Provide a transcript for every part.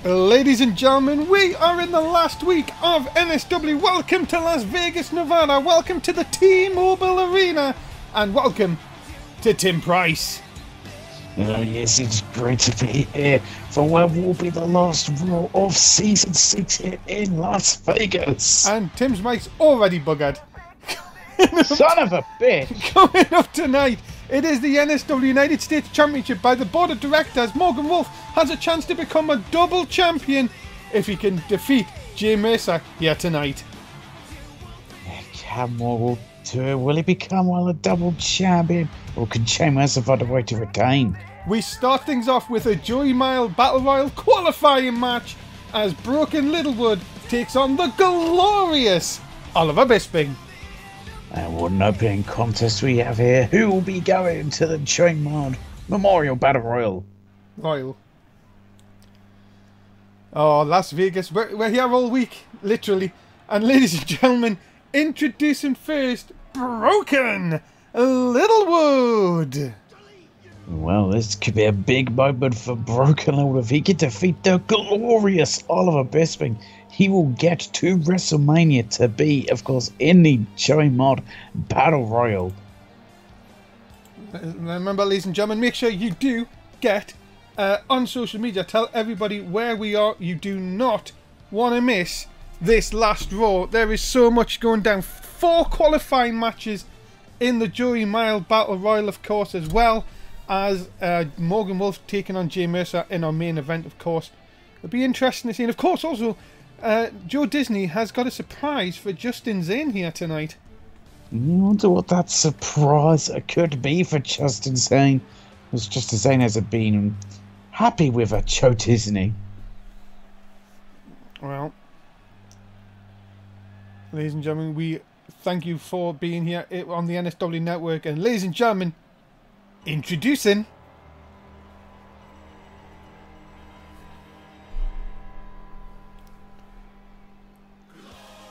Ladies and gentlemen, we are in the last week of NSW. Welcome to Las Vegas, Nevada. Welcome to the T-Mobile Arena. And welcome to Tim Price. Yes, it's great to be here for what will be the last Raw of Season 6 here in Las Vegas. And Tim's mic's already buggered. Son of a bitch! Coming up tonight, it is the NSW United States Championship. By the board of directors, Morgan Wolf has a chance to become a double champion if he can defeat Jay Mercer here tonight. Can Morgan do it? Will he become a double champion? Or can Jay Mercer find a way to retain? We start things off with a Joey Mile Battle Royal qualifying match as Broken Littlewood takes on the glorious Oliver Bisping. And what an opening contest we have here. Who will be going to the Trademark Memorial Battle Royal? Oh, Las Vegas. We're here all week, literally. And ladies and gentlemen, introducing first, Broken Littlewood. Well, this could be a big moment for Broken Littlewood. If he can defeat the glorious Oliver Bisping, he will get to WrestleMania to be, of course, in the Joey Mod Battle Royal. Remember, ladies and gentlemen, make sure you do get on social media. Tell everybody where we are. You do not want to miss this last Raw. There is so much going down. 4 qualifying matches in the Joey Mile Battle Royal, of course, as well as Morgan Wolf taking on Jay Mercer in our main event, of course. It'll be interesting to see. And, of course, also, Joe Disney has got a surprise for Justin Zane here tonight. I wonder what that surprise could be for Justin Zane. Because Justin Zane hasn't been happy with a Joe Disney. Well, ladies and gentlemen, we thank you for being here on the NSW Network. And ladies and gentlemen, introducing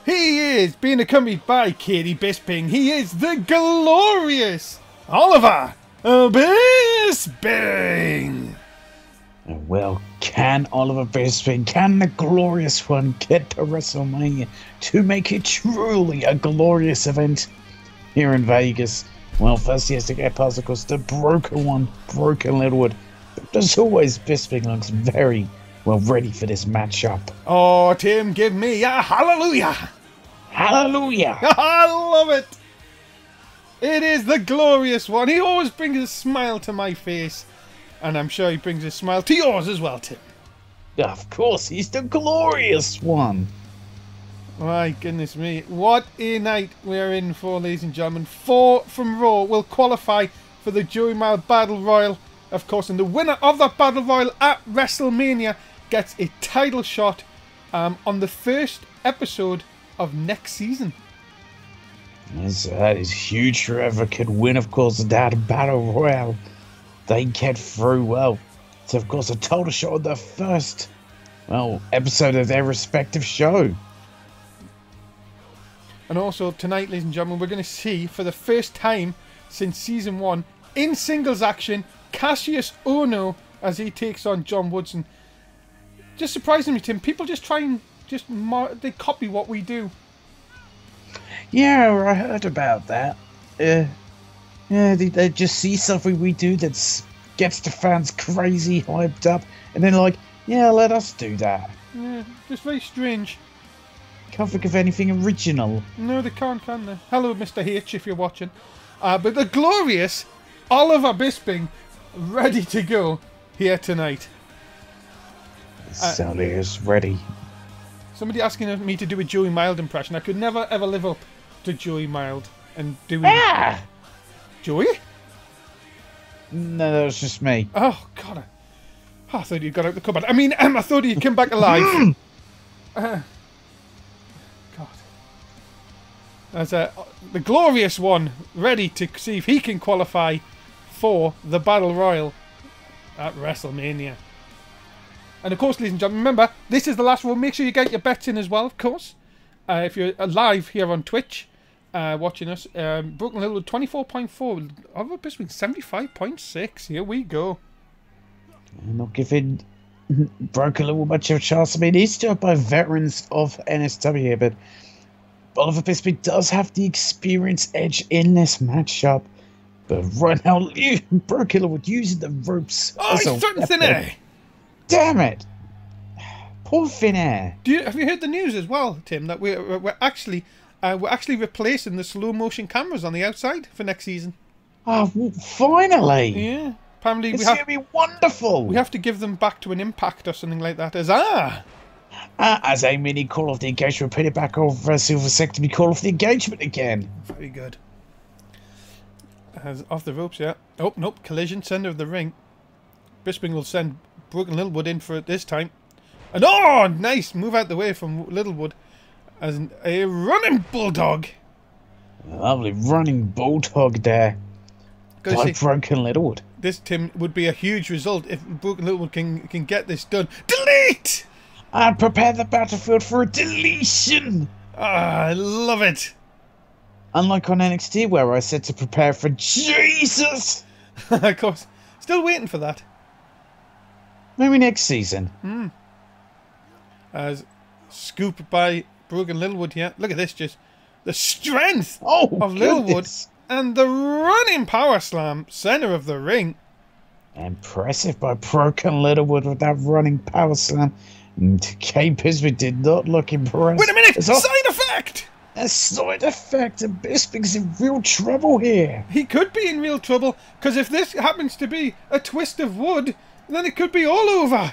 he is being accompanied by Katie Bisping. He is the glorious Oliver Bisping. Well, can Oliver Bisping, can the glorious one get to WrestleMania to make it truly a glorious event here in Vegas? Well, first he has to get past, of course, the broken one, Broken Littlewood. But as always, Bisping looks very well ready for this matchup. Oh, Tim, give me a hallelujah! Hallelujah! I love it! It is the glorious one. He always brings a smile to my face. And I'm sure he brings a smile to yours as well, Tim. Of course, he's the glorious one. My goodness me. What a night we're in for, ladies and gentlemen. 4 from Raw will qualify for the Joey Mile Battle Royal, of course. And the winner of that Battle Royal at WrestleMania gets a title shot on the first episode of next season. That is huge. Whoever could win, of course, that Battle Royal, they get through. Well, it's, of course, a title shot on the first, episode of their respective show. And also tonight, ladies and gentlemen, we're going to see for the first time since season 1 in singles action, Cassius Ohno as he takes on John Woodson. Just surprising me, Tim. People just try and they copy what we do. Yeah, I heard about that. They just see something we do that gets the fans crazy hyped up, and then like, yeah, let us do that. Yeah, just very strange. Can't think of anything original. No, they can't, can they? Hello, Mr. H, if you're watching. But the glorious Oliver Bisping ready to go here tonight. Sally is ready. Somebody asking me to do a Joey Mild impression. I could never ever live up to Joey Mild and doing Joey? No, that was just me. Oh God! I thought you got out the cupboard. I mean, I thought you'd come back alive. God. As the glorious one ready to see if he can qualify for the Battle Royal at WrestleMania. And of course, ladies and gentlemen, remember, this is the last one. Make sure you get your bets in as well, of course. If you're live here on Twitch, watching us, Broken Littlewood 24.4, Oliver Bisping 75.6. Here we go. I'm not giving broke a little much of a chance. I mean, he's still by veterans of NSW here, but Oliver Bisping does have the experience edge in this matchup. But right now, Broke Littlewood using the ropes. Oh, he's threatened Thin Air. Damn it. Poor Thin Air. Have you heard the news as well, Tim, that we're actually replacing the slow motion cameras on the outside for next season? Oh, finally. Yeah. Apparently it's going to be wonderful. We have to give them back to an Impact or something like that. As a mini Call of the Engagement, put it back over Silver Sector to be Call of the Engagement again. Very good. As off the ropes, yeah. Oh, nope. Collision, center of the ring. Bisping will send Broken Littlewood in for it this time. And oh, nice move out the way from Littlewood as a running bulldog. Lovely running bulldog there. By Broken Littlewood. This, Tim, would be a huge result if Broken Littlewood can get this done. Delete! And prepare the battlefield for a deletion. Ah, I love it. Unlike on NXT where I said to prepare for Jesus. Of course. Still waiting for that. Maybe next season. As scooped by Broken Littlewood here. Look at this, just the strength of Littlewood. And the running power slam, center of the ring. Impressive by Broken Littlewood with that running power slam. Kay Bisping did not look impressed. Wait a minute! Side effect! A side effect, and Bisping's in real trouble here. He could be in real trouble, because if this happens to be a twist of wood, then it could be all over.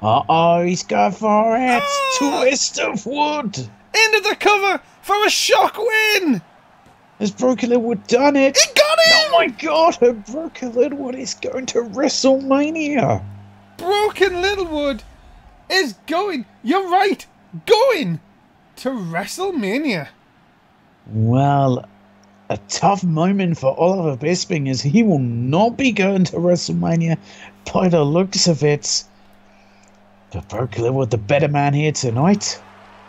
Uh-oh, he's going for it. Twist of wood. Into the cover for a shock win. Has Broken Littlewood done it? He got it! Oh my god, and Broken Littlewood is going to WrestleMania. Broken Littlewood is going, you're right, going to WrestleMania. Well, a tough moment for Oliver Bisping as he will not be going to WrestleMania by the looks of it. But Broken Littlewood, the better man here tonight.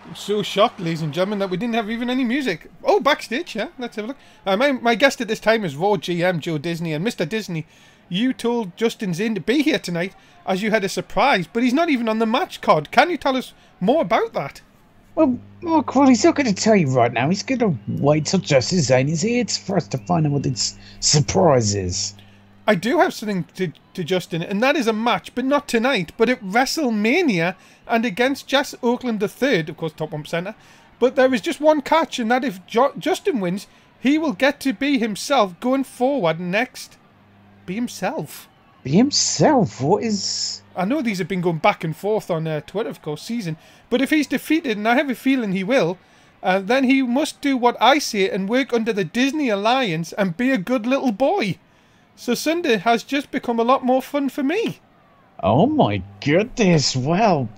I'm so shocked, ladies and gentlemen, that we didn't have even any music. Oh, backstage, yeah, let's have a look. My guest at this time is Raw GM Joe Disney. And Mr. Disney, you told Justin Zane to be here tonight as you had a surprise, but he's not even on the match card. Can you tell us more about that? Well, Mark, he's not going to tell you right now. He's going to wait till Justin Zane is here for us to find out what its surprise is. I do have something to Justin, and that is a match, but not tonight, but at WrestleMania and against Jess Oakland III, of course, top 1%. But there is just one catch, and that if Justin wins, he will get to be himself going forward next. Be himself. Be himself? What is... I know these have been going back and forth on Twitter, of course, season. But if he's defeated, and I have a feeling he will, then he must do what I say and work under the Disney Alliance and be a good little boy. So Sunday has just become a lot more fun for me. Oh my goodness, well,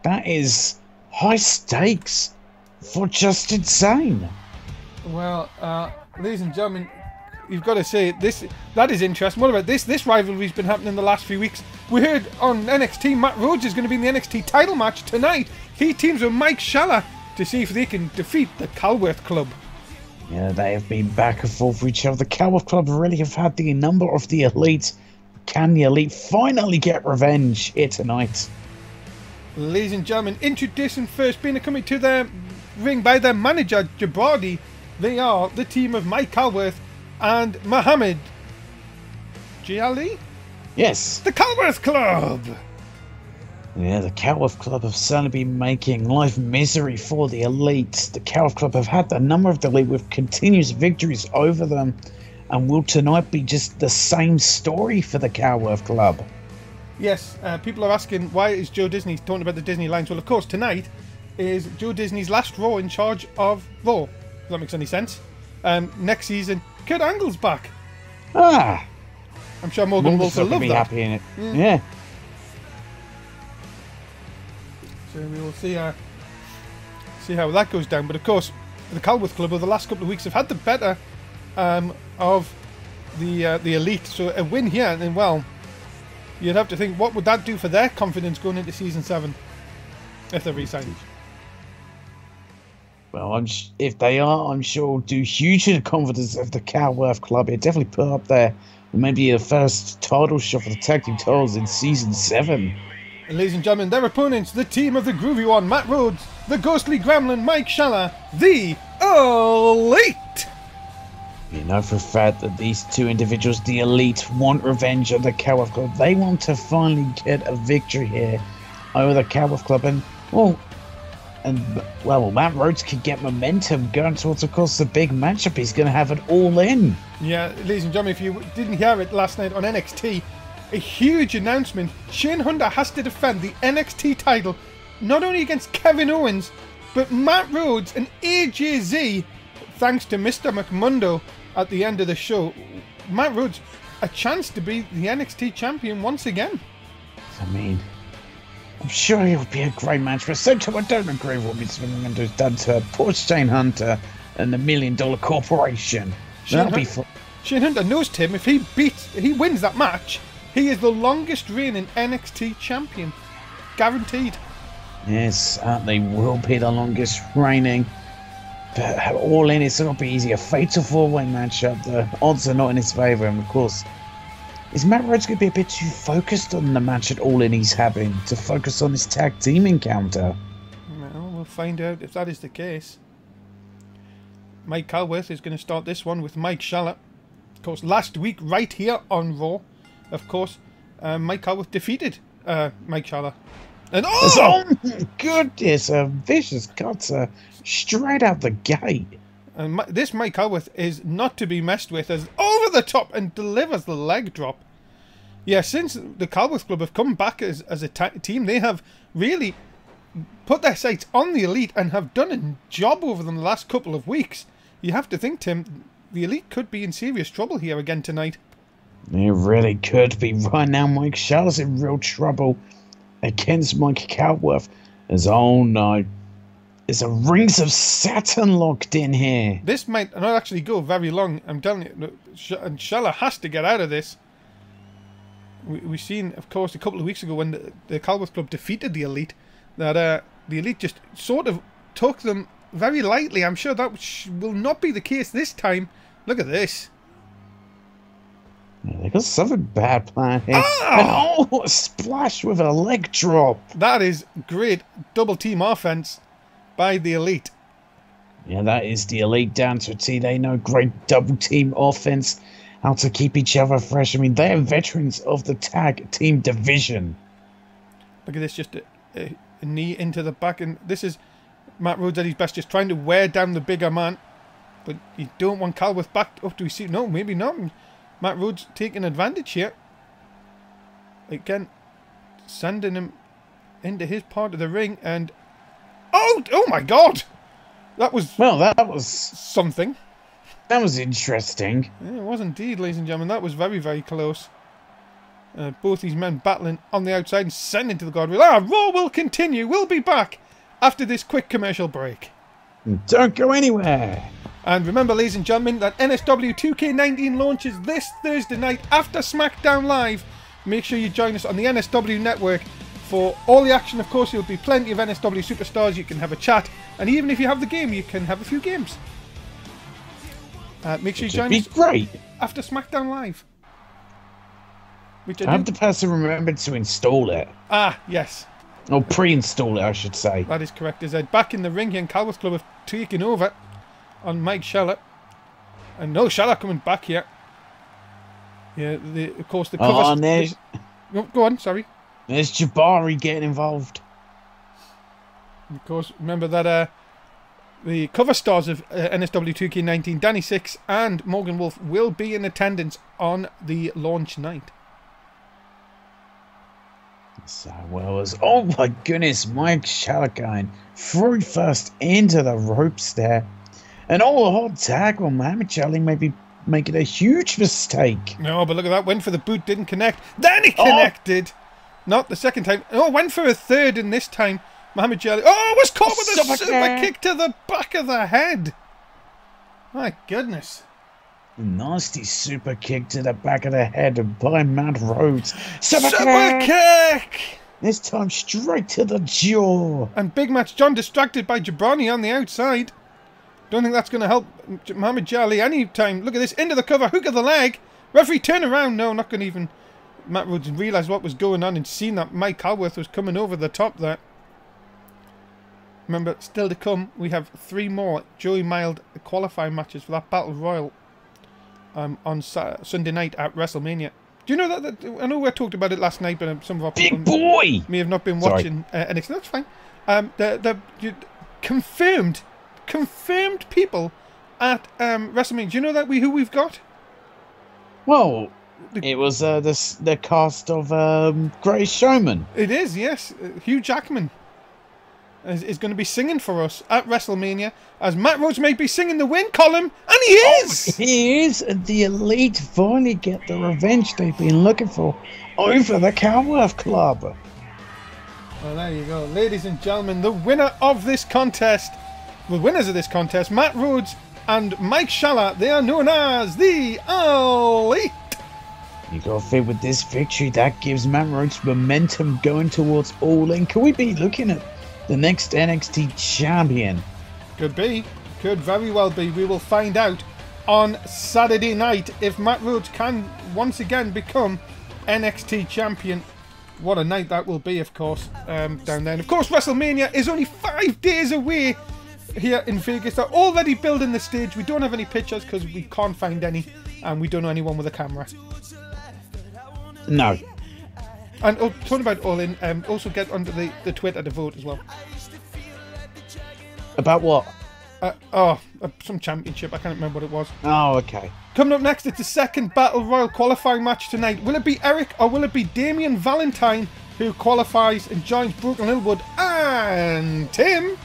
that is high stakes for Justin Zane. Well, ladies and gentlemen, you've got to say, that is interesting. What about this? This rivalry's been happening the last few weeks. We heard on NXT, Matt Rhodes is going to be in the NXT title match tonight. He teams with Mike Schaller to see if they can defeat the Calworth Club. Yeah, they have been back and forth with each other. The Calworth Club really have had the number of the Elite. Can the Elite finally get revenge here tonight? Ladies and gentlemen, introducing first, being coming to their ring by their manager, Jabradi. They are the team of Mike Calworth and Mohammed Jali? Yes. The Calworth Club! Yeah, the Calworth Club have certainly been making life misery for the Elite. The Calworth Club have had the number of the Elite with continuous victories over them. And will tonight be just the same story for the Calworth Club? Yes, people are asking, why is Joe Disney talking about the Disney Alliance? Well, of course, tonight is Joe Disney's last Raw in charge of Raw. If that makes any sense. Next season, Kurt Angle's back. Ah! I'm sure Morgan Wolf will love that. Happy in it. Yeah. So we will see how that goes down. But of course, the Calworth Club over the last couple of weeks have had the better of the Elite. So a win here, and then, well, you'd have to think, what would that do for their confidence going into Season 7 if they're re-signed? Well, if they are, I'm sure it'll do huge to the confidence of the Calworth Club. It definitely put up there maybe the first title shot for the tag team titles in Season 7. And ladies and gentlemen, their opponents, the team of the Groovy One, Matt Rhodes, the Ghostly Gremlin, Mike Schaller, the Elite. You know for a fact that these two individuals, the Elite, want revenge of the Cowworth Club. They want to finally get a victory here over the Cowworth Club. And, Matt Rhodes could get momentum going towards, of course, the big matchup. He's going to have it all in. Yeah, ladies and gentlemen, if you didn't hear it last night on NXT, a huge announcement. Shane Hunter has to defend the NXT title, not only against Kevin Owens, but Matt Rhodes and AJZ, thanks to Mr. McMundo at the end of the show. Matt Rhodes, a chance to be the NXT champion once again. I mean, I'm sure it would be a great match, but so too, I don't agree with what Mr. McMundo has done to poor Shane Hunter and the $1 Million Corporation. That'll be fun. Shane Hunter knows, Tim, if he wins that match, he is the longest reigning NXT champion. Guaranteed. Yes, they will be the longest reigning. But all in, it's not be easy. A fatal four-way matchup. The odds are not in his favour. And of course, is Matt Rhodes going to be a bit too focused on the match at All In he's having to focus on his tag team encounter? Well, we'll find out if that is the case. Mike Calworth is going to start this one with Mike Schaller. Of course, last week, right here on Raw, of course, Mike Calworth defeated Mike Schaller. And oh my goodness, a vicious cutter straight out the gate. And this Mike Calworth is not to be messed with, as over the top and delivers the leg drop. Yeah, since the Calworth Club have come back as a team, they have really put their sights on the Elite and have done a job over them the last couple of weeks. You have to think, Tim, the Elite could be in serious trouble here again tonight. It really could be. Right now, Mike Schaller's in real trouble against Mike Calworth. As, oh no, there's a Rings of Saturn locked in here. This might not actually go very long, I'm telling you. And Schaller has to get out of this. We've seen, of course, a couple of weeks ago when the Calworth Club defeated the Elite, that the Elite just sort of took them very lightly. I'm sure that will not be the case this time. Look at this. They got something bad planned here. A splash with a leg drop. That is great double team offense by the Elite. Yeah, that is the Elite down to a T. They know great double team offense, how to keep each other fresh. I mean, they are veterans of the tag team division. Look at this, just a knee into the back. And this is Matt Rhodes at his best, just trying to wear down the bigger man. But you don't want Calworth back up to his seat. No, maybe not. Matt Rhodes taking advantage here. Again, sending him into his part of the ring. And oh my God! That was... Well, that was... something. That was interesting. Yeah, it was indeed, ladies and gentlemen. That was very, very close. Both these men battling on the outside and sending to the guardrail. Raw will continue. We'll be back after this quick commercial break. Don't go anywhere. And remember, ladies and gentlemen, that NSW 2K19 launches this Thursday night after SmackDown Live. Make sure you join us on the NSW network for all the action. Of course, there'll be plenty of NSW superstars. You can have a chat. And even if you have the game, you can have a few games. Make sure you join us great after SmackDown Live. Which I have the person remembered to install it. Yes. Or pre-install it, I should say. That is correct. As back in the ring here, and Calworth Club have taken over on Mike Schaller. And no, Schaller coming back here. Yeah, of course, the cover... Oh, and there's... Go on, sorry. There's Jabari getting involved. Of course, remember that the cover stars of NSW 2K19, Danny Six and Morgan Wolf, will be in attendance on the launch night. So well as... Oh my goodness, Mike Schaller going through first into the ropes there. And all the hot tag on Muhammad Ali may be making a huge mistake. No, but look at that. Went for the boot, didn't connect. Then he connected. Not the second time. Went for a third, and this time Muhammad Ali was caught with a super kick to the back of the head. My goodness. Nasty super kick to the back of the head by Matt Rhodes. Super kick! This time straight to the jaw. And Big Match John distracted by Jabrani on the outside. Don't think that's going to help Muhammad Ali anytime. Look at this. Into the cover. Hook of the leg. Referee turn around. No, not going to even Matt Rhodes realised what was going on and seen that Mike Calworth was coming over the top there. Remember, still to come, we have 3 more Joey Mild qualifying matches for that Battle Royal on Sunday night at WrestleMania. Do you know that I know we talked about it last night, but some of our people may have not been watching NXT. That's fine. The confirmed people at WrestleMania. Do you know that who we've got? Well, it was the cast of Greatest Showman. It is, yes. Hugh Jackman is going to be singing for us at WrestleMania, as Matt Rhodes may be singing the win column, and he is! Oh, he is! The Elite finally get the revenge they've been looking for over the Calworth Club. Well, there you go. Ladies and gentlemen, the winner of this contest, the winners of this contest, Matt Rhodes and Mike Schaller, they are known as the Elite. You got to think with this victory, that gives Matt Rhodes momentum going towards All In. Can we be looking at the next NXT champion? Could be. Could very well be. We will find out on Saturday night if Matt Rhodes can once again become NXT champion. What a night that will be, of course, down there. And of course, WrestleMania is only 5 days away here in Vegas. They're already building the stage. We don't have any pictures because we can't find any, and we don't know anyone with a camera. No. And talking about All In, also get onto the Twitter to vote as well. About what? Some championship. I can't remember what it was. Oh, okay. Coming up next, it's the second Battle Royal qualifying match tonight. Will it be Eric or will it be Damian Valentine who qualifies and joins Broken Littlewood and Tim?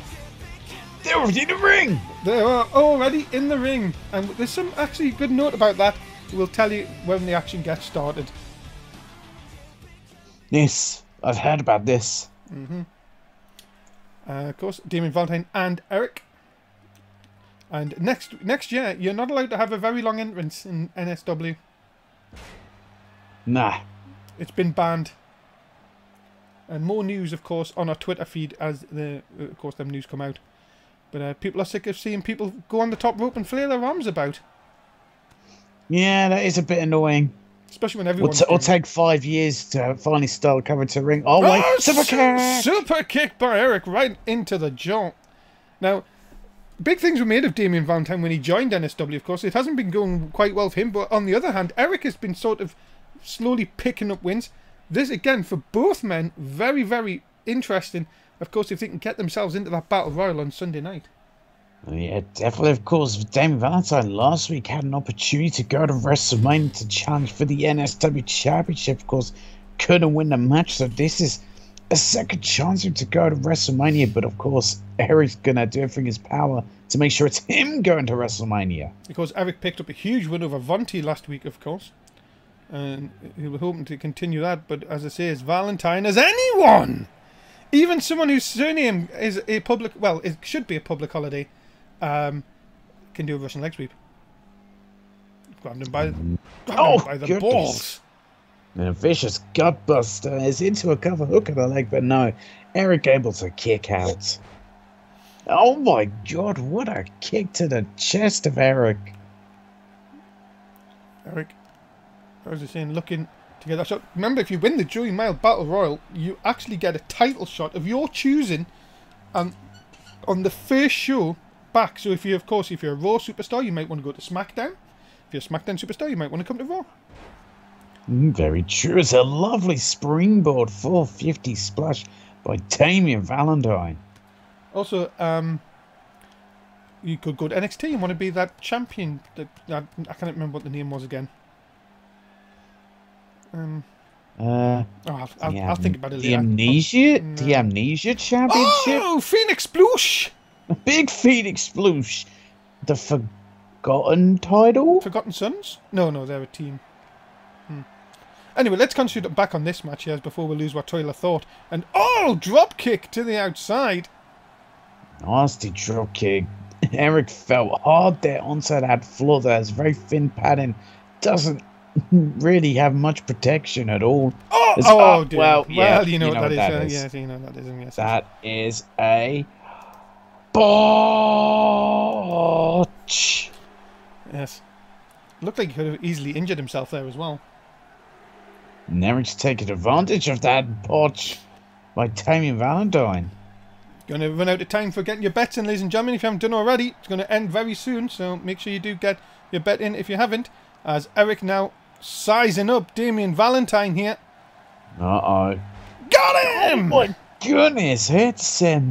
They're already in the ring! They are already in the ring. And there's some actually good note about that. We'll tell you when the action gets started. Yes, I've heard about this. Of course, Damian Valentine and Eric. And next year, you're not allowed to have a very long entrance in NSW. Nah. It's been banned. And more news, of course, on our Twitter feed as them news come out. But people are sick of seeing people go on the top rope and flail their arms about. Yeah, that is a bit annoying. Especially when everyone's It'll take 5 years to finally start coming to ring. Oh, wait. Super kick! Super kick by Eric right into the jaw. Now, big things were made of Damian Valentine when he joined NSW, of course. It hasn't been going quite well for him. But on the other hand, Eric has been sort of slowly picking up wins. This, again, for both men, very, very interesting. Of course, if they can get themselves into that Battle Royal on Sunday night. Yeah, definitely. Of course, Damian Valentine last week had an opportunity to go to WrestleMania to challenge for the NSW Championship. Of course, couldn't win the match, so this is a second chance for him to go to WrestleMania. But of course, Eric's gonna do everything in his power to make sure it's him going to WrestleMania. Because Eric picked up a huge win over Vontae last week, of course, and he was hoping to continue that. But as I say, as Valentine as anyone, even someone whose surname is a public, well, it should be a public holiday. Can do a Russian leg sweep. Grabbed him by the balls. And a vicious gutbuster is into a cover hook of the leg, but no, Eric able to kick out. Oh my god, what a kick to the chest of Eric. Eric, as I was saying, looking to get that shot. Remember, if you win the Joey Mile Battle Royal, you actually get a title shot of your choosing on the first show back. So if you're a Raw superstar, you might want to go to SmackDown. If you're a SmackDown superstar, you might want to come to Raw. Very true. It's a lovely springboard 450 splash by Damian Valentine. Also, you could go to NXT and want to be that champion. I can't remember what the name was again. I'll think about it later. The Amnesia Championship? Oh, Phoenix Sploosh! Big Phoenix Sploosh. The Forgotten title? Forgotten Sons? No, they're a team. Anyway, let's concentrate back on this match here before we lose our trail of thought. And drop kick to the outside. Nasty drop kick. Eric fell hard there onto that floor. There's very thin padding. Doesn't really have much protection at all. Dear. Well, you know what that is. Yes, you know that is. Yes, that is a botch. Yes. Looked like he could have easily injured himself there as well. And Eric's taking advantage of that botch by Damien Valentine. Going to run out of time for getting your bets in, ladies and gentlemen. If you haven't done already, it's going to end very soon. So make sure you do get your bet in if you haven't. As Eric now sizing up Damien Valentine here. Uh-oh. Got him! Oh my goodness, it's a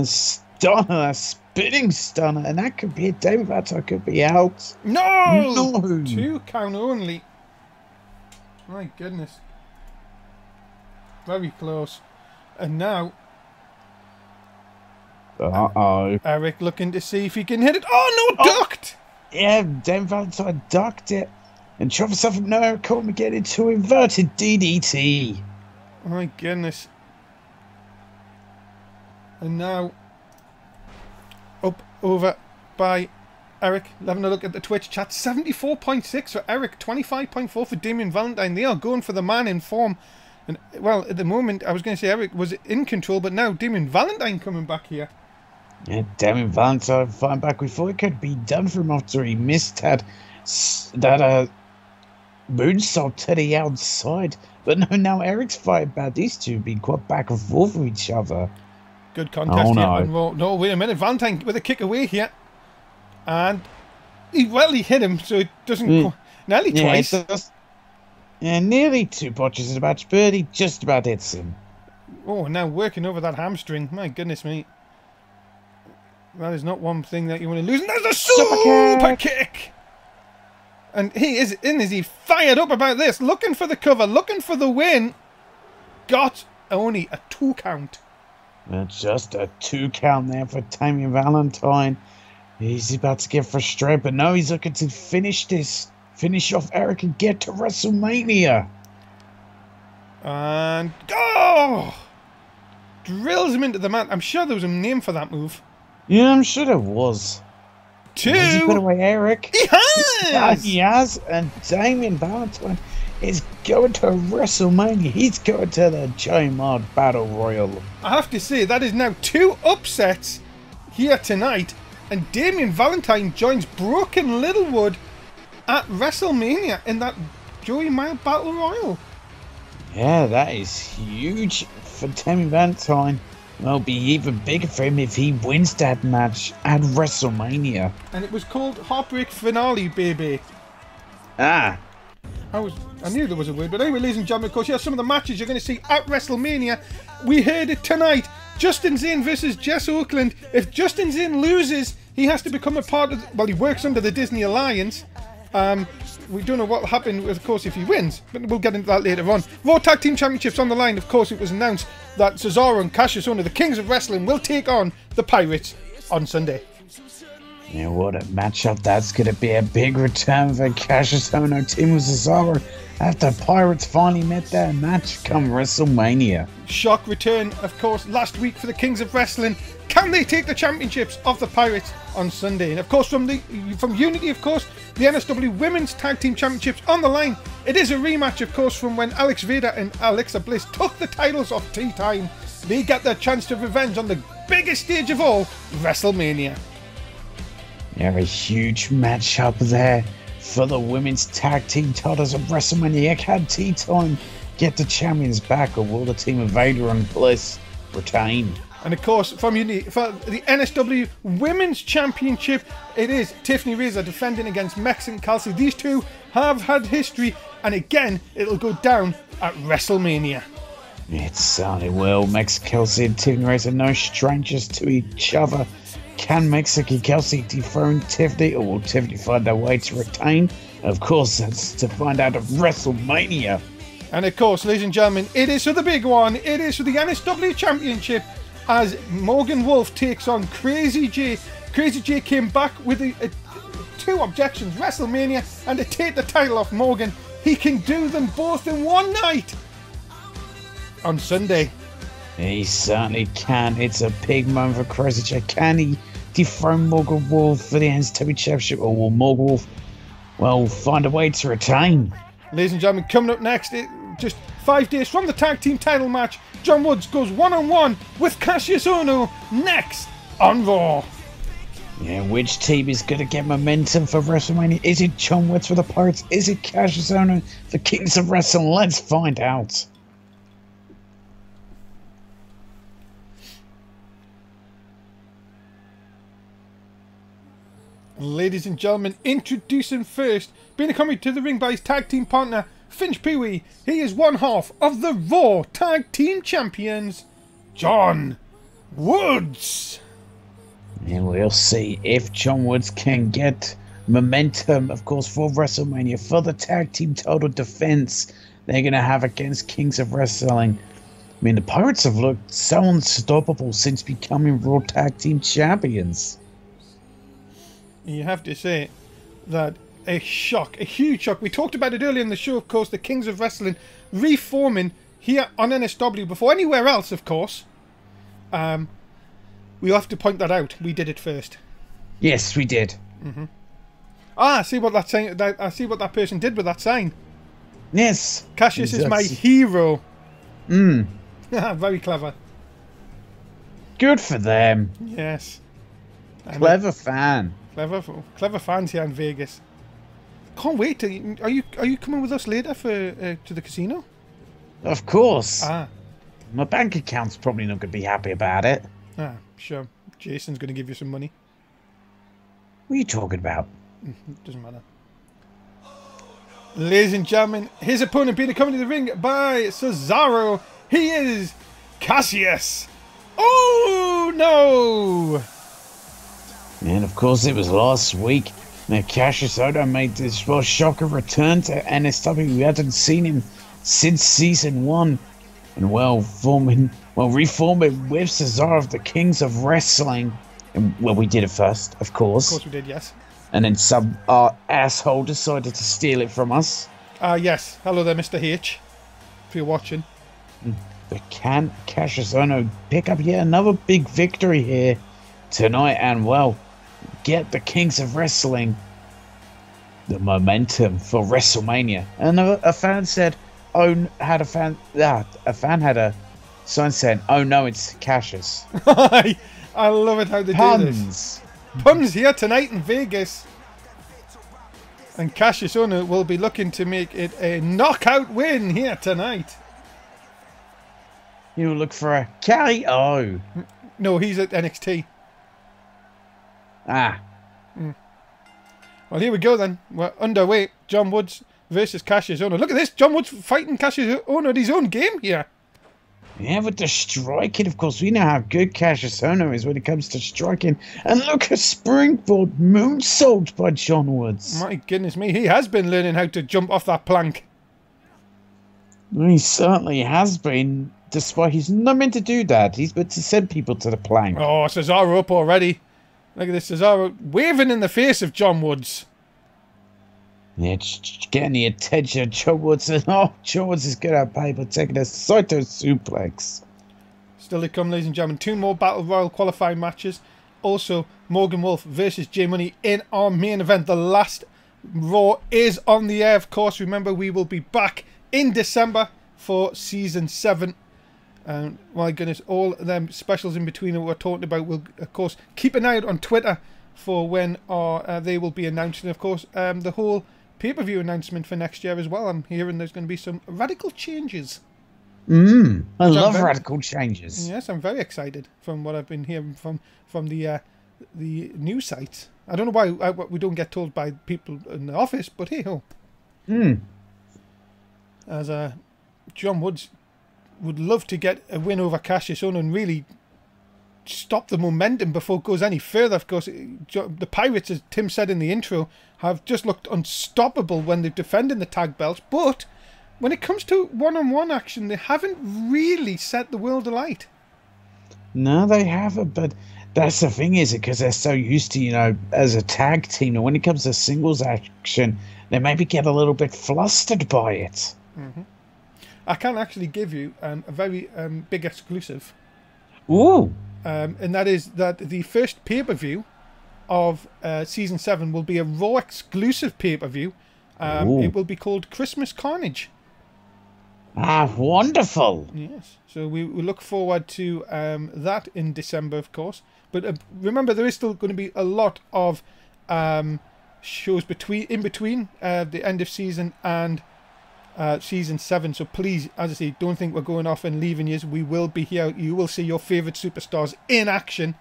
stunner, a spinning stunner. And that could be a Damien Valentine, could be out. No! 2 count only. My goodness. Very close. And now... Uh-oh. Eric looking to see if he can hit it. Oh, no, ducked! Yeah, Damien Valentine ducked it. And Travis Suffolk, no, Eric Coleman get into inverted DDT. My goodness. And now... Up, over by Eric. Having a look at the Twitch chat. 74.6 for Eric. 25.4 for Damien Valentine. They are going for the man in form. And, well, at the moment, I was going to say Eric was in control, but now Damien Valentine coming back here. Yeah, Damien Valentine fighting back. We thought it could be done for him after he missed that moonsault to the outside. But no, now Eric's fighting back. These two have been quite back and forth with each other. Good contest here. No, wait a minute. Valentine with a kick away here. And he hit him, so it doesn't... Nearly twice. Yeah, nearly 2 botches in the match, but he just about hits him. Oh, now working over that hamstring. My goodness me. That is not one thing that you want to lose. And there's a super kick! And he is he fired up about this. Looking for the cover, looking for the win. Got only a 2 count. Just a 2 count there for Damien Valentine. He's about to get frustrated, but no, he's looking to finish this. Finish off Eric and get to WrestleMania. And go! Drills him into the mat. I'm sure there was a name for that move. Yeah, I'm sure there was. 2. Has he put away Eric? He has! He has, and Damien Valentine is going to WrestleMania. He's going to the J-Mod Battle Royal. I have to say, that is now 2 upsets here tonight. And Damien Valentine joins Broken Littlewood at WrestleMania in that Joey Mile Battle Royal. Yeah, that is huge for Damien Valentine. It'll be even bigger for him if he wins that match at WrestleMania. And it was called Heartbreak Finale, baby. Ah. I knew there was a word, but anyway, ladies and gentlemen, of course, some of the matches you're going to see at WrestleMania. We heard it tonight. Justin Zane versus Jess Oakland. If Justin Zane loses, he has to become a part of... Well, he works under the Disney Alliance. We don't know what will happen, of course, if he wins, but we'll get into that later on. Raw Tag Team Championships on the line. Of course, it was announced that Cesaro and Cassius Ohno, the Kings of Wrestling, will take on the Pirates on Sunday. Yeah, what a matchup. That's going to be a big return for Cassius Ohno, team with Cesaro, after Pirates finally met their match come WrestleMania. Shock return, of course, last week for the Kings of Wrestling. Can they take the championships of the Pirates on Sunday? And of course, from Unity, of course, the NSW Women's Tag Team Championships on the line. It is a rematch, of course, from when Alex Vader and Alexa Bliss took the titles off Tea Time. They get their chance to revenge on the biggest stage of all, WrestleMania. Yeah, a huge matchup there for the women's tag team titles at WrestleMania. Can Tea Time get the champions back, or will the team of Vader and Bliss retain? And of course, for the NSW Women's Championship, it is Tiffany Razor defending against Mex and Kelsey. These two have had history, and again, it'll go down at WrestleMania. It certainly will. Mex Kelsey and Tiffany Razor, no strangers to each other. Can Mexican Kelsey dethrone Tiffany, or will Tiffany find their way to retain? Of course, that's to find out at WrestleMania. And of course, ladies and gentlemen, it is for the big one. It is for the NSW Championship, as Morgan Wolf takes on Crazy J. Crazy J came back with 2 objections, WrestleMania and to take the title off Morgan. He can do them both in one night on Sunday. He certainly can. It's a big moment for Crazy J. Can he dethrone Morgan Wolf for the NSW Championship, or will Morgan Wolf, find a way to retain? Ladies and gentlemen, coming up next, just 5 days from the tag team title match, John Woods goes one-on-one with Cassius Ohno next on Raw. Yeah, which team is going to get momentum for WrestleMania? Is it John Woods for the Pirates? Is it Cassius Ohno for Kings of Wrestling? Let's find out. Ladies and gentlemen, introducing first, being accompanied to the ring by his tag team partner, Finch Pee-wee. He is one half of the Raw Tag Team Champions, John Woods. And we'll see if John Woods can get momentum, of course, for WrestleMania, for the tag team title defense they're going to have against Kings of Wrestling. I mean, the Pirates have looked so unstoppable since becoming Raw Tag Team Champions. You have to say that a shock, a huge shock. We talked about it earlier in the show, of course, the Kings of Wrestling reforming here on NSW before anywhere else, of course. We have to point that out. We did it first. Yes, we did. I see what that sign. I see what that person did with that sign. Yes. Cassius is my hero. Very clever. Good for them. Yes. Clever fan. Clever fans here in Vegas. Can't wait. Are you coming with us later for to the casino? Of course. Ah. My bank account's probably not going to be happy about it. Ah, sure. Jason's going to give you some money. What are you talking about? Doesn't matter. Ladies and gentlemen, his opponent being accompanied to the ring by Cesaro. He is Cassius. Oh no! And of course, it was last week. Now, Cassius Ohno made this shocker return to NSW. We hadn't seen him since season 1. And reforming with Cesaro of the Kings of Wrestling. And, well, we did it first, of course. Of course we did, yes. And then some asshole decided to steal it from us. Yes. Hello there, Mr. H. If you're watching. But can Cassius Ohno pick up yet another big victory here tonight and, well, get the Kings of Wrestling the momentum for WrestleMania? And a fan said, a fan had a sign saying, "Oh no, it's Cassius." I love it how they do this. Puns here tonight in Vegas. And Cassius Ohno will be looking to make it a knockout win here tonight. You look for a KO. No, he's at NXT. Well, here we go then. We're underway. John Woods versus Cassius Ohno. Look at this. John Woods fighting Cassius Ohno at his own game here. Yeah, with the striking, of course, we know how good Cassius Ohno is when it comes to striking. And look, a springboard moonsault by John Woods. My goodness me, he has been learning how to jump off that plank. He certainly has been, despite he's not meant to do that. He's meant to send people to the plank. Oh, Cesaro up already. Look at this, Cesaro waving in the face of John Woods. Yeah, getting the attention of John Woods. And, John Woods is good at paper, taking a Saito suplex. Still to come, ladies and gentlemen. 2 more Battle Royal qualifying matches. Also, Morgan Wolf versus Jay Money in our main event. The last Raw is on the air, of course. Remember, we will be back in December for Season 7. And my goodness, all them specials in between that we're talking about. We'll, of course, keep an eye out on Twitter for when they will be announced. And, of course, the whole pay-per-view announcement for next year as well. I'm hearing there's going to be some radical changes. I love radical changes. Yes, I'm very excited from what I've been hearing from the news sites. I don't know why we don't get told by people in the office, but hey ho. As John Woods would love to get a win over Cassius Ohno and really stop the momentum before it goes any further. Of course, the Pirates, as Tim said in the intro, have just looked unstoppable when they've defended the tag belts, but when it comes to one-on-one action, they haven't really set the world alight. No, they haven't, but that's the thing, is it? Because they're so used to, as a tag team, and when it comes to singles action, they maybe get a little bit flustered by it. I can actually give you a very big exclusive. Ooh! And that is that the first pay-per-view of Season 7 will be a Raw exclusive pay-per-view. It will be called Christmas Carnage. Ah, wonderful. Yes. So we look forward to that in December, of course. But remember, there is still going to be a lot of shows in between the end of season and season 7. So please, as I say, don't think we're going off and leaving you. We will be here. You will see your favourite superstars in action,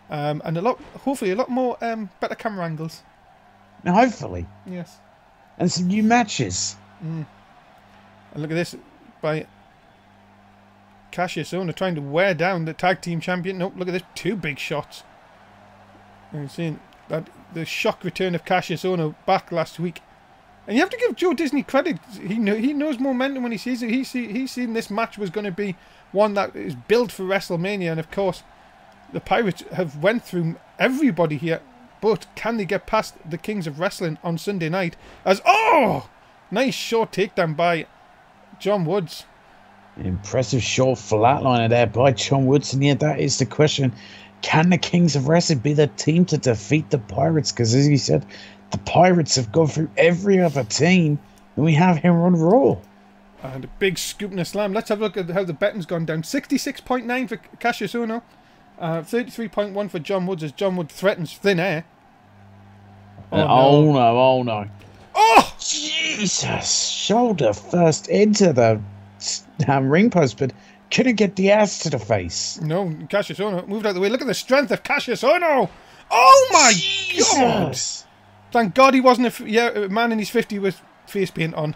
and hopefully a lot more better camera angles. Hopefully. Yes. And some new matches. And look at this by Cassius Ohno trying to wear down the tag team champion. Nope, look at this, 2 big shots. I'm seeing that the shock return of Cassius Ohno back last week. And you have to give Joe Disney credit. He knows momentum when he sees it. He's seen this match was going to be one that is built for WrestleMania. And of course, the Pirates have went through everybody here. But can they get past the Kings of Wrestling on Sunday night? Nice short takedown by John Woods. Impressive short flatliner there by John Woods. And yeah, that is the question. Can the Kings of Wrestling be the team to defeat the Pirates? Because as you said, the Pirates have gone through every other team, and we have him on Raw. And a big scoop and a slam. Let's have a look at how the betting's gone down. 66.9 for Cassius Ohno. 33.1 for John Woods as John Wood threatens thin air. Oh no. Oh! Jesus! Shoulder first into the ring post, but couldn't get the ass to the face. No, Cassius Ohno moved out of the way. Look at the strength of Cassius Ohno! Oh my God! Thank God he wasn't a man in his 50s with face paint on.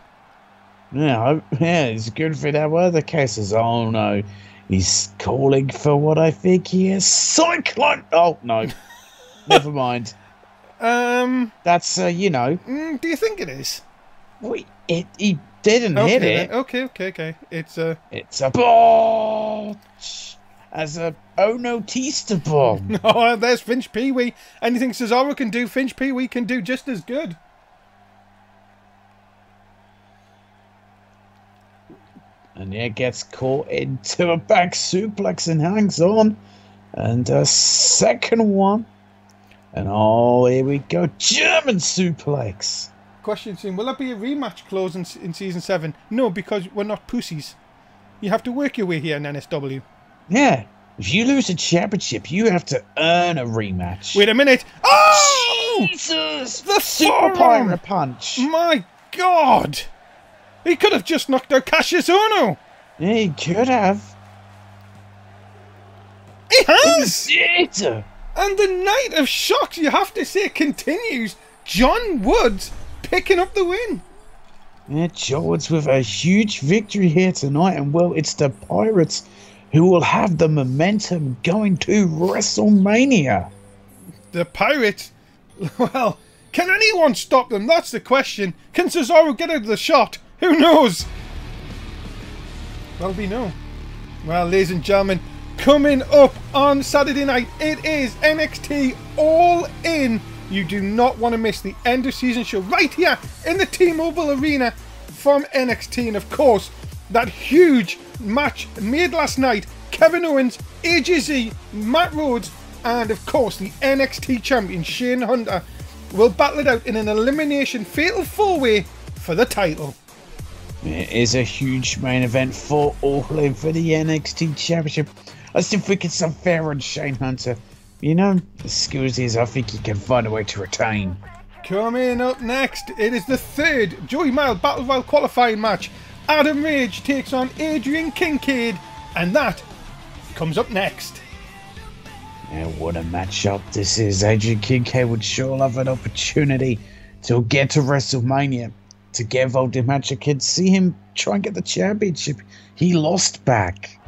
Yeah, it's good for that were the cases. Oh no, he's calling for what I think he is. Cyclone! Oh no, never mind. That's do you think it is? He didn't hit it. Okay. It's a botch. As a Onotista bomb. No, there's Finch Pee-wee. Anything Cesaro can do, Finch Pee-wee can do just as good. And yeah, gets caught into a back suplex and hangs on. And a second one. And here we go. German suplex. Question soon. Will that be a rematch clause in season 7? No, because we're not pussies. You have to work your way here in NSW. Yeah. If you lose a championship, you have to earn a rematch. Wait a minute. Oh! Jesus! The Super Pirate Punch. My God! He could have just knocked out Cassius Ohno. Yeah, he could have. He has! Theater. And the night of shocks, you have to say, continues. John Woods picking up the win. Yeah, John Woods with a huge victory here tonight. And, well, it's the Pirates who will have the momentum going to WrestleMania. The Pirates? Well, can anyone stop them? That's the question. Can Cesaro get out of the shot? Who knows? Well, we know. Well, ladies and gentlemen, coming up on Saturday night, it is NXT All In. You do not want to miss the end of season show right here in the T-Mobile Arena from NXT. And of course, that huge match made last night, Kevin Owens, AJZ, Matt Rhodes, and of course the NXT champion Shane Hunter will battle it out in an elimination fatal 4-way for the title. It is a huge main event for All In for the NXT Championship. I still think it's unfair on Shane Hunter. You know, excuse me, I think he can find a way to retain. Coming up next, it is the third Joey Mile Battle Royal qualifying match. Adam Rage takes on Adrian Kincaid, and that comes up next. Yeah, what a matchup this is. Adrian Kincaid would sure have an opportunity to get to WrestleMania to get involved in match. I could see him try and get the championship. He lost back.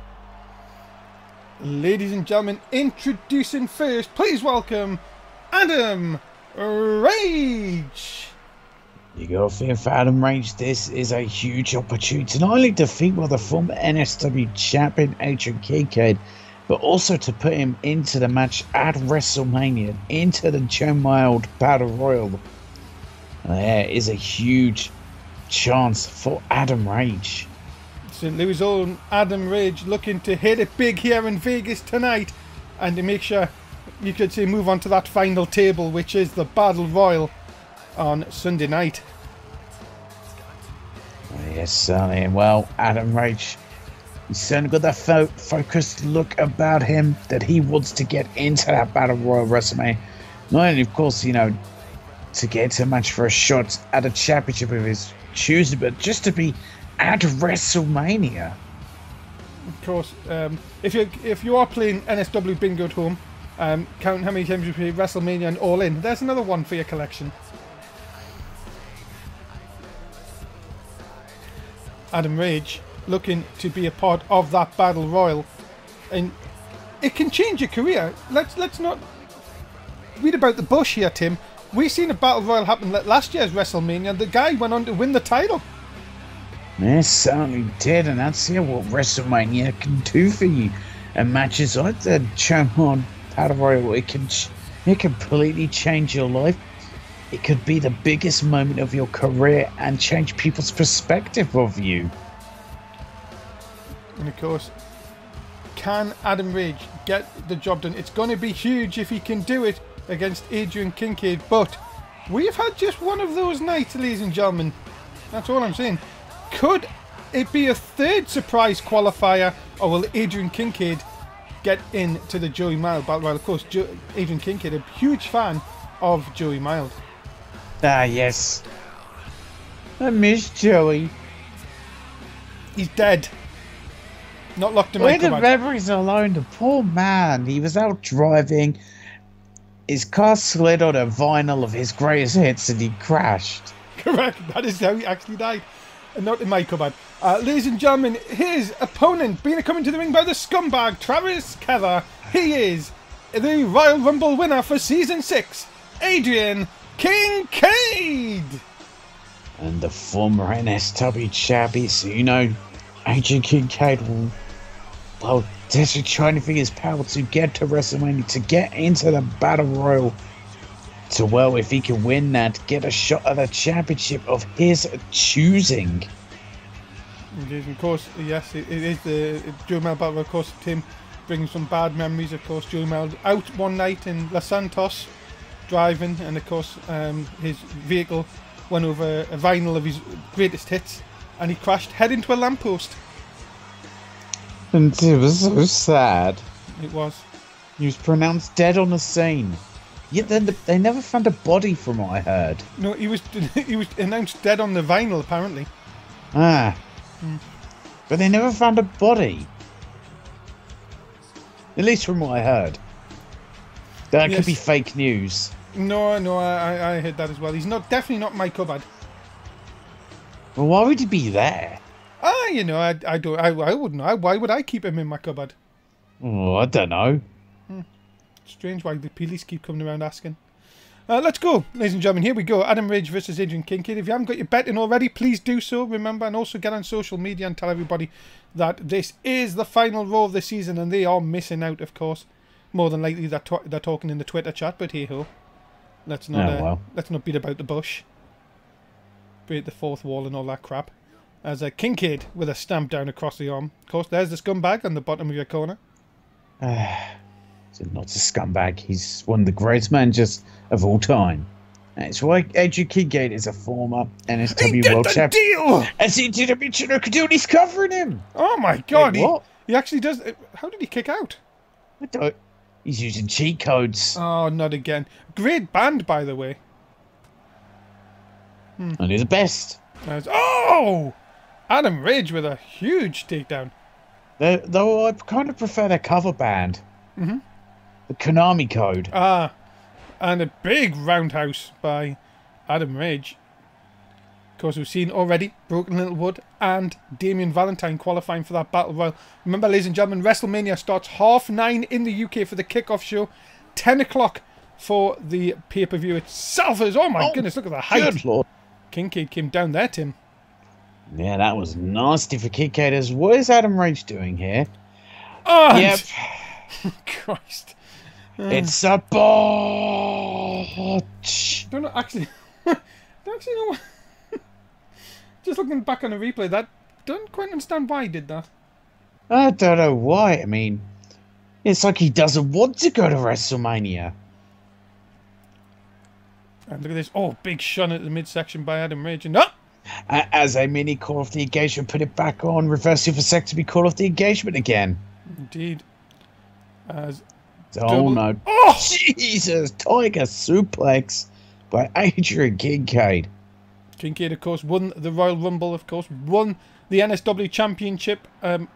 Ladies and gentlemen, introducing first, please welcome Adam Rage. You got to feel for Adam Rage, this is a huge opportunity to not only defeat the former NSW champion Adrian Kincaid, but also to put him into the match at WrestleMania, into the Joe Mild Battle Royal. There is a huge chance for Adam Rage. St. Louis' own Adam Rage looking to hit it big here in Vegas tonight, and to make sure, you could say, move on to that final table, which is the Battle Royal on Sunday night. Yes, certainly. Well, Adam Rage, he's certainly got that focused look about him that he wants to get into that Battle Royal WrestleMania. Not only, of course, you know, to get to a match for a shot at a championship of his choosing, but just to be at WrestleMania. Of course, if you are playing NSW Bingo at home, count how many times you play WrestleMania and All In. There's another one for your collection. Adam Rage looking to be a part of that Battle Royal, and it can change your career. Let's not read about the bush here, Tim. We seen a Battle Royal happen last year's WrestleMania, and the guy went on to win the title. Yes, certainly did, and that's what WrestleMania can do for you. And matches like the Champion Battle Royal, it can completely change your life. It could be the biggest moment of your career and change people's perspective of you. And of course, can Adam Rage get the job done? It's going to be huge if he can do it against Adrian Kincaid, but we've had just one of those nights, ladies and gentlemen. That's all I'm saying. Could it be a third surprise qualifier, or will Adrian Kincaid get into the Joey Mild Battle Royal? Of course, Adrian Kincaid, a huge fan of Joey Mild. Ah, yes. I miss Joey. He's dead. Not locked in my Where the cupboard. memories alone, the poor man. He was out driving. His car slid on a vinyl of his greatest hits and he crashed. Correct. That is how he actually died. And not in my cupboard. Ladies and gentlemen, his opponent being coming to the ring by the scumbag, Travis Kether. He is the Royal Rumble winner for Season 6, Adrian Kincaid. And the former NSW champion, so you know, Adrian Kincaid will, well, desperately trying to figure his power to get to WrestleMania, to get into the Battle Royal. So, well, if he can win that, get a shot at a championship of his choosing. Indeed, of course, yes, it is the Joey Mild Battle Royal. Of course, Tim bringing some bad memories. Of course, Joey Mild out one night in Los Santos driving, and of course, his vehicle went over a vinyl of his greatest hits, and he crashed head into a lamppost. And it was so sad. It was. He was pronounced dead on the scene. Yet then they never found a body, from what I heard. No, he was announced dead on the vinyl, apparently. Ah. But they never found a body. At least from what I heard. That could be fake news. No, I heard that as well. He's definitely not my cupboard. Well, why would he be there? You know, I wouldn't know. Why would I keep him in my cupboard? Oh, I don't know. Strange why the police keep coming around asking. Let's go, ladies and gentlemen. Here we go. Adam Rage versus Adrian Kincaid. If you haven't got your bet in already, please do so. Remember, and also get on social media and tell everybody that this is the final Raw of the season, and they are missing out, of course. More than likely, they're talking in the Twitter chat, but hey ho. Let's not beat about the bush. Break the fourth wall and all that crap. As a Kincaid with a stamp down across the arm. Of course, there's the scumbag on the bottom of your corner. He's not a scumbag. He's one of the greatest managers of all time. That's why Adrian Kincaid is a former NSW World Champion. As he did a mention, he's covering him. Oh my god! Wait, what? He actually does. How did he kick out? I don't. He's using cheat codes. Oh, not again. Great band, by the way. And they're the best. Oh! Adam Rage with a huge takedown. Though I kind of prefer their cover band. The Konami code. And a big roundhouse by Adam Rage. Of course, we've seen already Broken Littlewood and Damian Valentine qualifying for that Battle Royal. Remember, ladies and gentlemen, WrestleMania starts 9:30 in the UK for the kickoff show. 10 o'clock for the pay-per-view itself. Oh my goodness, look at the height. Good Lord. Kincaid came down there, Tim. Yeah, that was nasty for Kincaid. What is Adam Rage doing here? Yep. Christ. It's a botch. Don't actually know what. Just looking back on the replay, that don't quite understand why he did that. I don't know why. I mean, it's like he doesn't want to go to WrestleMania. And look at this. Oh, big shun at the midsection by Adam Rage. And As a mini Call of the Engagement, put it back on, reverse your vasectomy Call of the Engagement again. Indeed. As Oh no. Oh! Jesus! Tiger suplex by Adrian Kincaid. Kincaid, of course, won the Royal Rumble, of course, won the NSW Championship at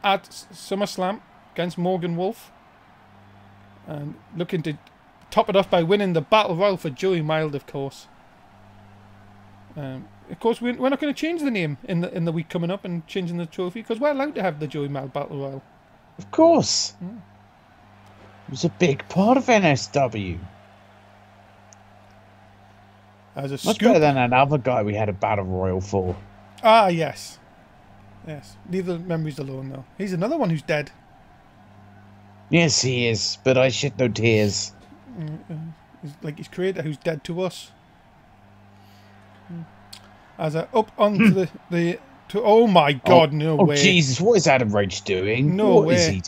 SummerSlam against Morgan Wolf. And looking to top it off by winning the Battle Royal for Joey Mild, of course. Of course, we're not going to change the name in the week coming up and changing the trophy because we're allowed to have the Joey Mild Battle Royal. Of course. It was a big part of NSW. As a Much scoop. better than another guy we had a battle royal for. Ah, yes. Yes. Leave the memories alone, though. He's another one who's dead. Yes, he is, but I shed no tears. He's like his creator who's dead to us. As up onto the oh my God, no way. Oh Jesus, what is Adam Rage doing? No what way. Is he?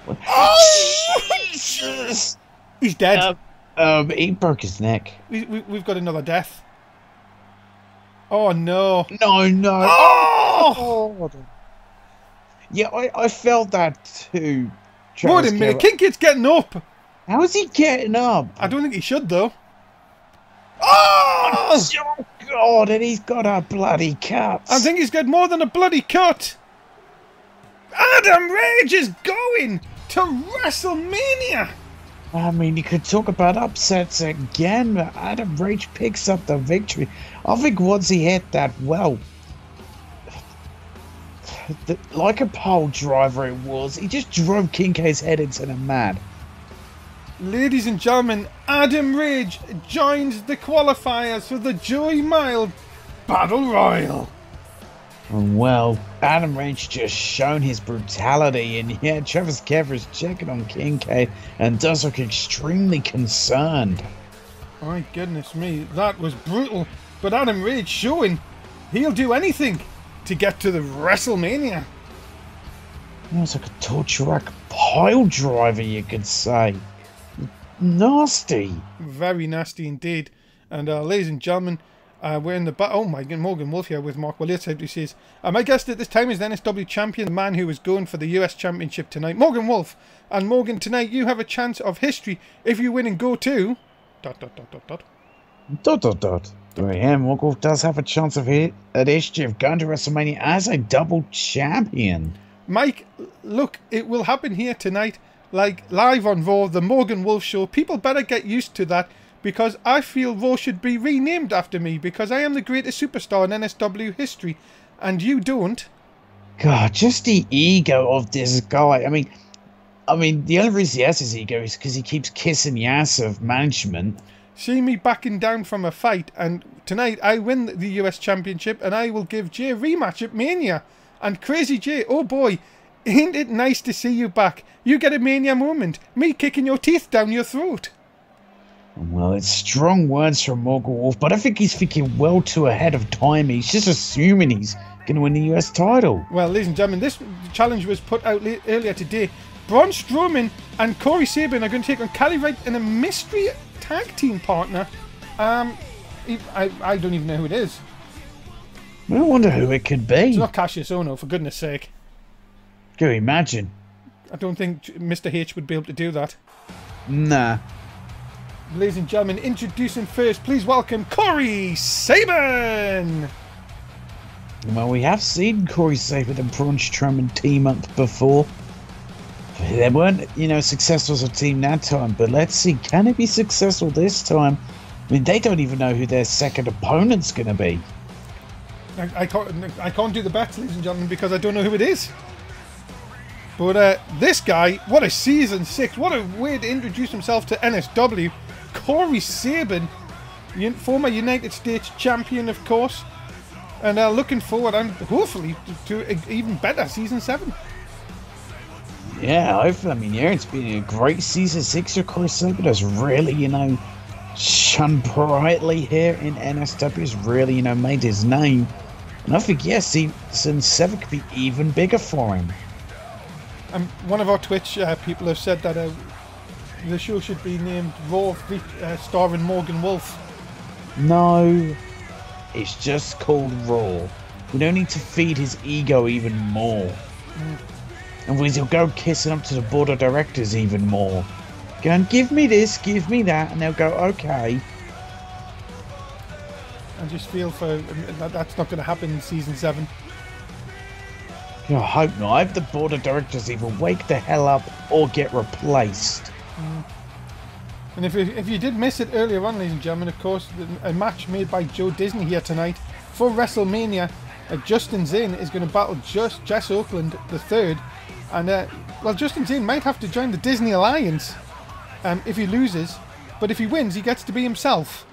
Oh! Jesus! He's dead. He broke his neck. We've got another death. Oh no. No. Oh! Yeah, I felt that too. Wait a minute, Kincaid's getting up. How is he getting up? I don't think he should though. Oh! Oh God, and he's got a bloody cut. I think he's got more than a bloody cut. Adam Rage is going to WrestleMania. I mean, you could talk about upsets again, but Adam Rage picks up the victory. I think once he hit that, well, like a pole driver it was, he just drove Kincaid's head into the mat. Ladies and gentlemen, Adam Rage joins the qualifiers for the Joey Mild Battle Royal. Well, Adam Rage just shown his brutality, and yeah, Travis Kever is checking on Kincaid and does look extremely concerned. My goodness me, that was brutal. But Adam Rage showing he'll do anything to get to the WrestleMania. It's like a torture rack pile driver, you could say. Nasty. Very nasty indeed. And ladies and gentlemen, we're in the oh my god, Morgan Wolf here with Mark Williams. He says, my guest at this time is the NSW champion, the man who was going for the US Championship tonight, Morgan Wolf. And Morgan, tonight you have a chance of history if you win and go to ... Yeah, Morgan Wolf does have a chance of at history of going to WrestleMania as a double champion. Mike, look, it will happen here tonight, like live on Raw, the Morgan Wolf Show. People better get used to that, because I feel Raw should be renamed after me, because I am the greatest superstar in NSW history, and you don't. God, just the ego of this guy. I mean, the only reason he has his ego is because he keeps kissing the ass of management. See me backing down from a fight, and tonight I win the US Championship, and I will give Jay a rematch at Mania. And Crazy Jay, oh boy, ain't it nice to see you back? You get a Mania moment, me kicking your teeth down your throat. Well, it's strong words from Morgan Wolf, but I think he's thinking well too ahead of time. He's just assuming he's going to win the US title. Well, ladies and gentlemen, this challenge was put out earlier today. Braun Strowman and Corey Sabin are going to take on Cali Wright and a mystery tag team partner. I don't even know who it is. I wonder who it could be. It's not Cassius Ohno, for goodness sake. Can you imagine? I don't think Mr. H would be able to do that. Nah. Ladies and gentlemen, introducing first, please welcome Corey Sabin! Well, we have seen Corey Sabin and Braun Strowman team up before. They weren't, successful as a team that time, but let's see, can it be successful this time? I mean, they don't even know who their second opponent's going to be. I can't do the bets, ladies and gentlemen, because I don't know who it is. But this guy, what a season 6, what a way to introduce himself to NSW. Corey Sabin, former United States champion, of course. And looking forward, and hopefully, to even better season 7. Yeah, hopefully, it's been a great season 6 of Corey Sabin. Has really, shone brightly here in NSW. Has really, made his name. And I think, yes, season 7 could be even bigger for him. One of our Twitch people have said that the show should be named Raw starring Morgan Wolf. No. It's just called Raw. We don't need to feed his ego even more. And he'll go kissing up to the board of directors even more. Going, give me this, give me that, and they'll go, okay. I just feel for that's not going to happen in season 7. I hope not. I hope the board of directors either wake the hell up or get replaced. And if you did miss it earlier on, ladies and gentlemen, of course, a match made by Joe Disney here tonight for WrestleMania. Justin Zane is going to battle Jess Oakland III. And, well, Justin Zane might have to join the Disney Alliance if he loses. But if he wins, he gets to be himself.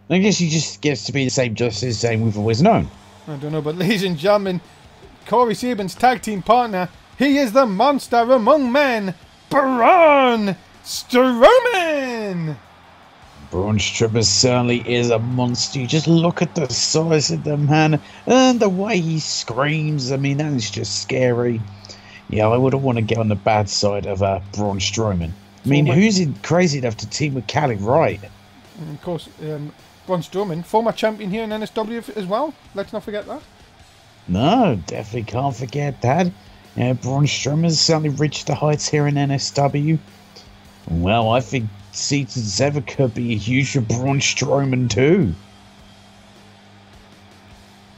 I guess he just gets to be the same Justin Zane we've always known. I don't know, but ladies and gentlemen, Corey Saban's tag team partner, he is the monster among men, Braun Strowman! Braun Strowman certainly is a monster. You just look at the size of the man and the way he screams. I mean, that is just scary. Yeah, I wouldn't want to get on the bad side of Braun Strowman. I mean, who's crazy enough to team with Callie Wright? And of course, Braun Strowman, former champion here in NSW as well. Let's not forget that. No, definitely can't forget that. Braun Strowman's certainly reached the heights here in NSW. Well, I think season 7 could be huge for Braun Strowman too.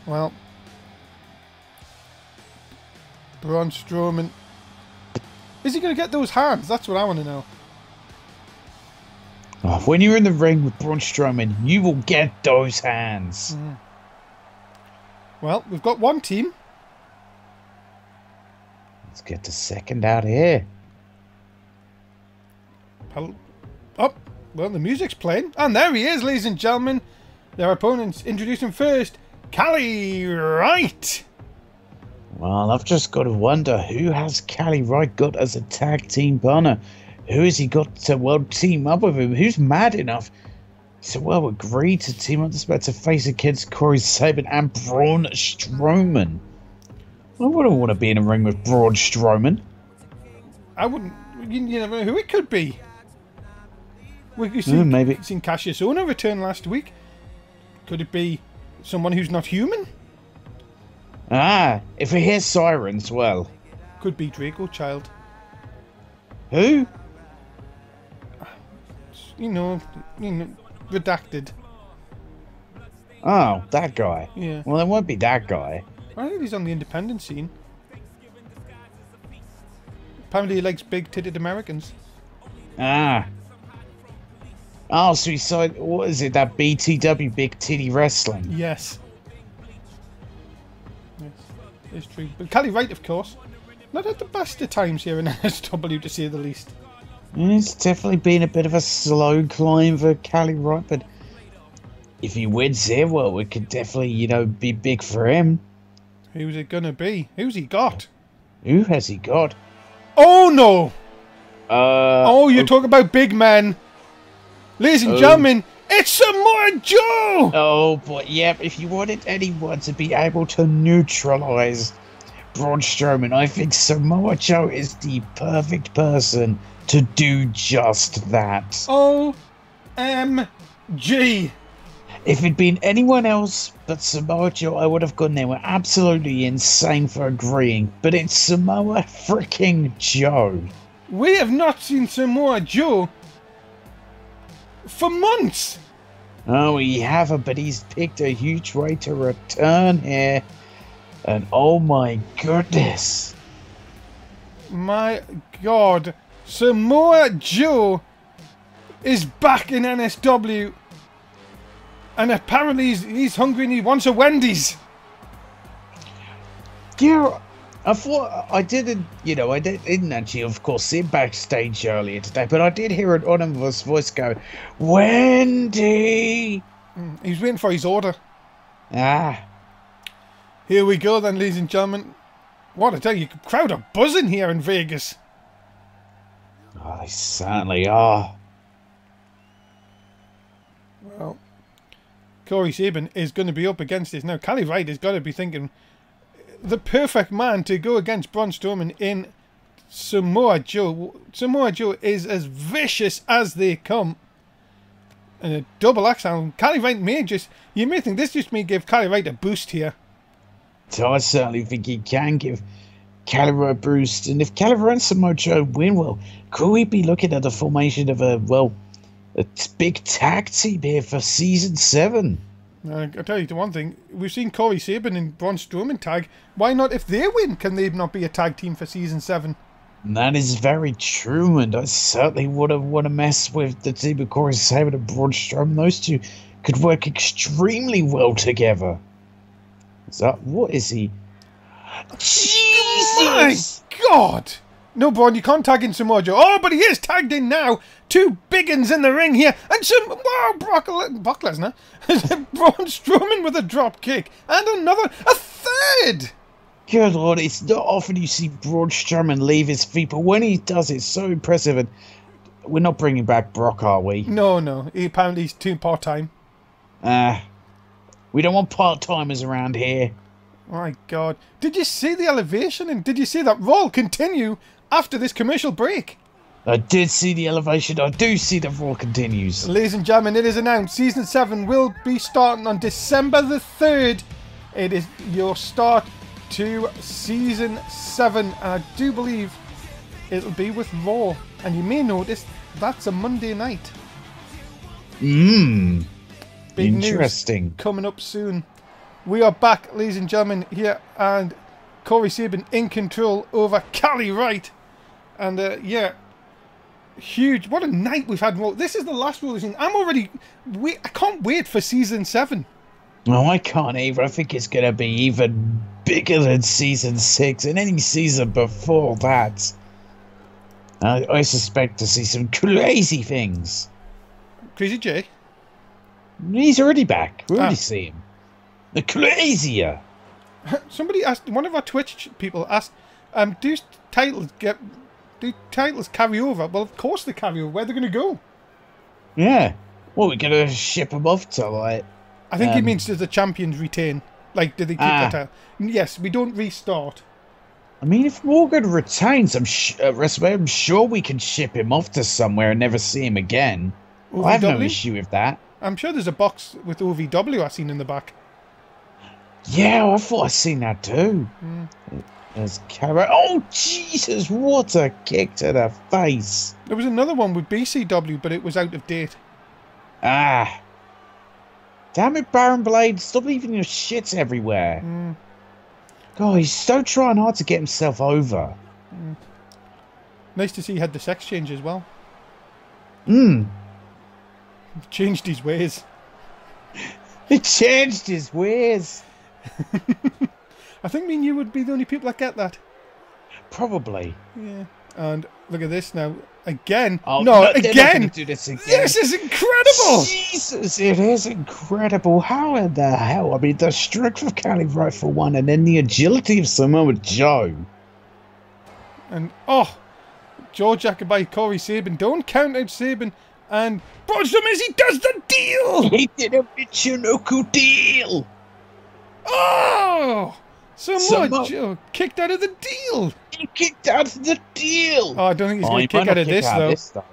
Well, Braun Strowman, is he going to get those hands? That's what I want to know. Oh, when you're in the ring with Braun Strowman, you will get those hands. Well, we've got one team. Let's get the second out here. Oh, well, the music's playing. And there he is, ladies and gentlemen. Their opponents, introduce him first. Callie Wright. Well, I've just got to wonder, who has Callie Wright got as a tag team partner? Who has he got to, well, team up with him? Who's mad enough to, well, agree to team up to face against Corey Saban and Braun Strowman? I wouldn't want to be in a ring with Braun Strowman. I wouldn't. You never know who it could be. We've maybe seen Cassius Ohno return last week. Could it be someone who's not human? Ah, if we hear sirens, well. Could be Draco Child. Who? You know, redacted. Oh, that guy. Yeah. Well, it won't be that guy. I think he's on the independent scene. Apparently he likes big-titted Americans. Ah. Oh, so he saw, what is it, that BTW, Big Titty Wrestling? Yes. Yes, it's true. But Callie Wright, of course, not at the best of times here in NSW, to say the least. It's definitely been a bit of a slow climb for Callie Wright, but if he wins here, well, it could definitely, you know, be big for him. Who's it gonna be? Who's he got? Who has he got? Oh, no! Oh, you're talking about big men. Ladies and gentlemen, it's Samoa Joe! Oh, but yep, if you wanted anyone to be able to neutralize Braun Strowman, I think Samoa Joe is the perfect person to do just that. OMG. If it'd been anyone else but Samoa Joe, I would have gone there. We're absolutely insane for agreeing, but it's Samoa freaking Joe. We have not seen Samoa Joe for months. Oh, we haven't, but he's picked a huge way to return here. And oh my goodness. My God. Samoa Joe is back in NSW. And apparently he's hungry and he wants a Wendy's. Yeah, I thought I didn't, you know, I didn't actually, of course, see him backstage earlier today, but I did hear an anonymous voice go, Wendy! He's waiting for his order. Ah. Here we go then, ladies and gentlemen. What I tell you, crowd are buzzing here in Vegas. Oh, they certainly are. Well, Corey Saban is going to be up against this. Now, Callie Wright has got to be thinking the perfect man to go against Braun Strowman in Samoa Joe. Samoa Joe is as vicious as they come. And a double axe handle. Cali Wright may just... You may think this just may give Cali Wright a boost here. So I certainly think he can give Cali Wright a boost. And if Cali Wright and Samoa Joe win, well, could we be looking at the formation of a big tag team here for Season 7? I'll tell you the one thing. We've seen Corey Sabin and Braun Strowman tag. Why not, if they win, can they not be a tag team for Season 7? That is very true, and I certainly wouldn't want to mess with the team of Corey Sabin and Braun Strowman. Those two could work extremely well together. So, what is he? Jesus! My God! No, Braun, you can't tag in Samoa Joe. Oh, but he is tagged in now. Two big uns in the ring here. And some... Wow, Brock Lesnar. Braun Strowman with a drop kick. And another... A third! Good Lord, it's not often you see Braun Strowman leave his feet, but when he does, it's so impressive. And we're not bringing back Brock, are we? No. Apparently he's too part-time. We don't want part-timers around here. My God. Did you see the elevation? And did you see that Raw continue after this commercial break? I did see the elevation. I do see the Raw continues. Ladies and gentlemen, it is announced. Season 7 will be starting on December the 3rd. It is your start to Season 7. And I do believe it'll be with Raw. And you may notice that's a Monday night. Big Interesting. News coming up soon. We are back, ladies and gentlemen, here, and Corey Sabin in control over Cali Wright. And yeah, huge. What a night we've had. This is the last Raw season. I can't wait for Season 7. No, I can't either. I think it's going to be even bigger than Season 6 and any season before that. I suspect to see some crazy things. Crazy Jay? He's already back. We already see him. The crazier. Somebody asked, one of our Twitch people asked, do titles carry over? Well, of course they carry over. Where are they going to go? Yeah. Well, we're going to ship them off to, like... I think he means does the champions retain? Like, do they keep the title? Yes, we don't restart. I mean, if Morgan retains, I'm sure we can ship him off to somewhere and never see him again. OVW? I have no issue with that. I'm sure there's a box with OVW I've seen in the back. Yeah, I thought I'd seen that too. There's Cara. Oh, Jesus, what a kick to the face. There was another one with BCW, but it was out of date. Damn it, Baron Blade, stop leaving your shits everywhere. God, he's so trying hard to get himself over. Nice to see he had the sex change as well. Changed his ways. He changed his ways. I think me and you would be the only people that get that. Probably. Yeah. And look at this now. Again. Oh, no, again. Do this again. This is incredible. Jesus, it is incredible. How in the hell? I mean, the strength of Cali Wright for one, and then the agility of Samoa Joe. And, George Jacobite, Corey Sabin. Don't count out Sabin. And Braun Strowman as he does the deal. He did a Michinoku deal. Oh! Samoa Joe kicked out of the deal. He kicked out of the deal. Oh, I don't think he's going to kick out of this, though.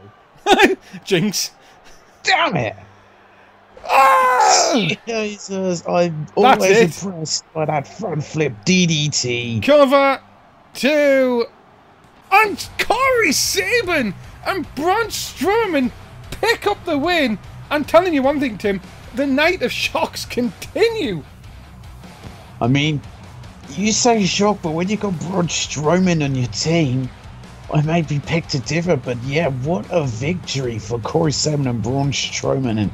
Jinx. Damn it. Oh! Jesus, I'm always impressed by that front flip DDT. Cover 2. And Corey Sabin and Braun Strowman pick up the win. I'm telling you one thing, Tim. The night of shocks continue. I mean, you say shock, but when you got Braun Strowman on your team, I may be picked to differ, but yeah, what a victory for Corey Sabin and Braun Strowman, and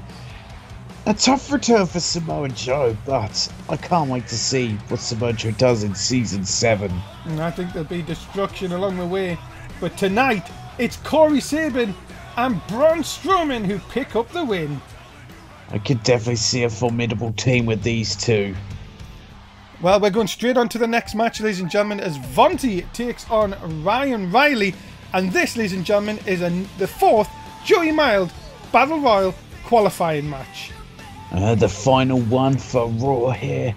a tough return for Samoa Joe, but I can't wait to see what Samoa Joe does in Season 7. And I think there'll be destruction along the way, but tonight, it's Corey Sabin and Braun Strowman who pick up the win. I could definitely see a formidable team with these two. Well, we're going straight on to the next match, ladies and gentlemen, as Vontae takes on Ryan Riley. And this, ladies and gentlemen, is the fourth Joey Mild Battle Royal qualifying match. The final one for Raw here.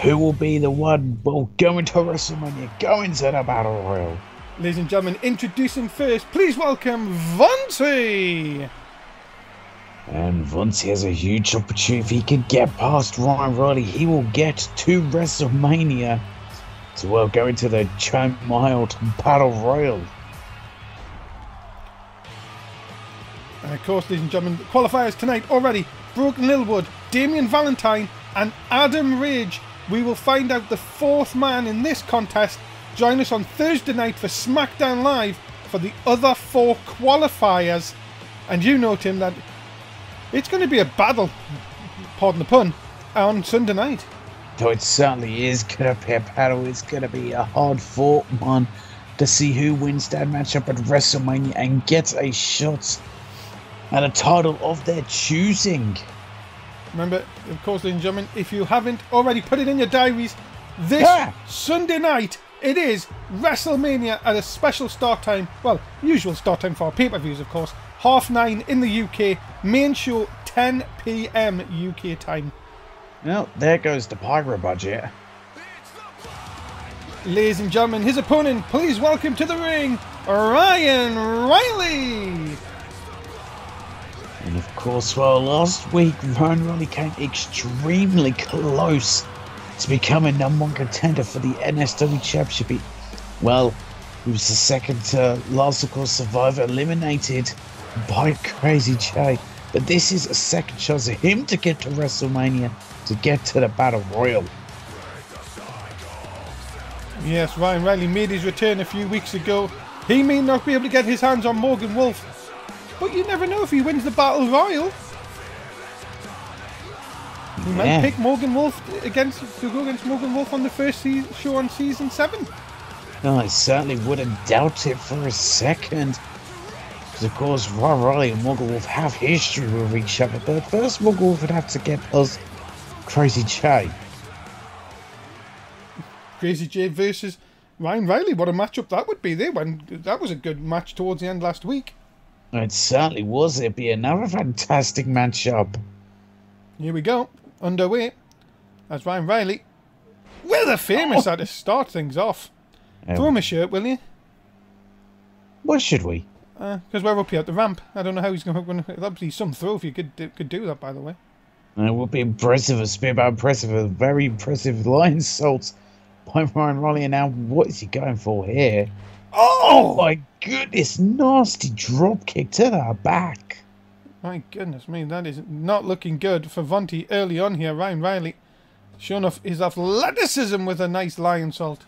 Who will be the one going to WrestleMania, going to the Battle Royal? Ladies and gentlemen, introducing first, please welcome Vontae. And once he has a huge opportunity, if he can get past Ryan Riley, he will get to WrestleMania to go into the Mild Battle Royal. And of course, ladies and gentlemen, the qualifiers tonight already. Broken Littlewood, Damian Valentine and Adam Rage. We will find out the fourth man in this contest. Join us on Thursday night for SmackDown Live for the other four qualifiers. And you know, Tim, that it's going to be a battle, pardon the pun, on Sunday night. So it certainly is going to be a battle. It's going to be a hard-fought one to see who wins that matchup at WrestleMania and gets a shot at a title of their choosing. Remember, of course, ladies and gentlemen, if you haven't already put it in your diaries, this Sunday night, it is WrestleMania at a special start time. Well, usual start time for our pay-per-views, of course. 9:30 in the UK. Main show, 10 PM UK time. Well, there goes the pyro budget. Ladies and gentlemen, his opponent, please welcome to the ring, Ryan Riley. And of course, well, last week, Ryan Riley came extremely close to becoming #1 contender for the NSW Championship. Well, he was the second to last, of course, survivor eliminated by Crazy J. But this is a second chance of him to get to WrestleMania, to get to the Battle Royal. Yes, Ryan Riley made his return a few weeks ago. He may not be able to get his hands on Morgan Wolf, but you never know if he wins the Battle Royal. He might pick Morgan Wolf to go against Morgan Wolf on the first show on season 7. No, I certainly wouldn't doubt it for a second. Because of course, Ryan Riley and Morgan Wolf have history with each other. But first, Morgan Wolf would have to get us Crazy J. Crazy J versus Ryan Riley. What a matchup that would be. That was a good match towards the end last week. It certainly was. It'd be another fantastic matchup. Here we go. Underway. That's Ryan Riley. We're the famous how to start things off. Throw him a shirt, will you? What should we? Because we're up here at the ramp. I don't know how he's going to... That'd be some throw if you could do that, by the way. It would be impressive. A spear about impressive. A very impressive lion salt by Ryan Riley. And now, what is he going for here? Oh my goodness. Nasty drop kick to the back. My goodness me. That is not looking good for Vonti early on here. Ryan Riley showing off his athleticism with a nice lion salt.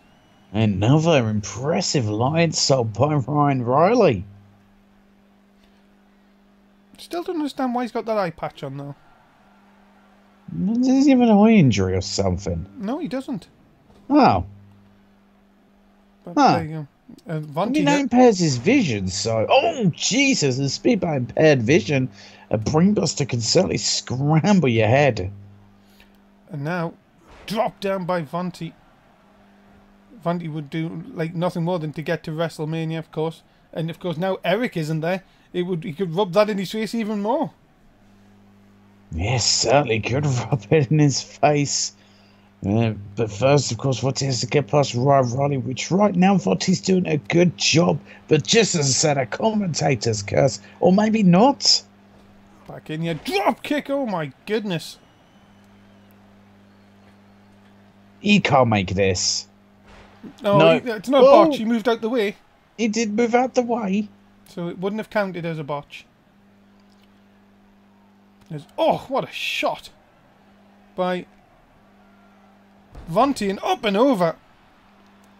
Another impressive lion salt by Ryan Riley. Still don't understand why he's got that eye patch on, though. Does he have an eye injury or something? No, he doesn't. Oh. But there you go. Vonti impairs his vision, so... Oh, Jesus, the speed by impaired vision. A brainbuster can certainly scramble your head. And now, drop down by Vonti. Vonti would do like nothing more than to get to WrestleMania, of course. And of course, now Eric isn't there. He could rub that in his face even more. Yes, certainly could rub it in his face. But first, of course, Vonti has to get past Ryan Riley, which right now Vonti's doing a good job. But just as I said, a commentator's curse. Or maybe not. Back in your drop kick. Oh my goodness. He can't make this. No, it's not a botch. He moved out the way. He did move out the way. So it wouldn't have counted as a botch. Oh, what a shot by Vonti, and up and over.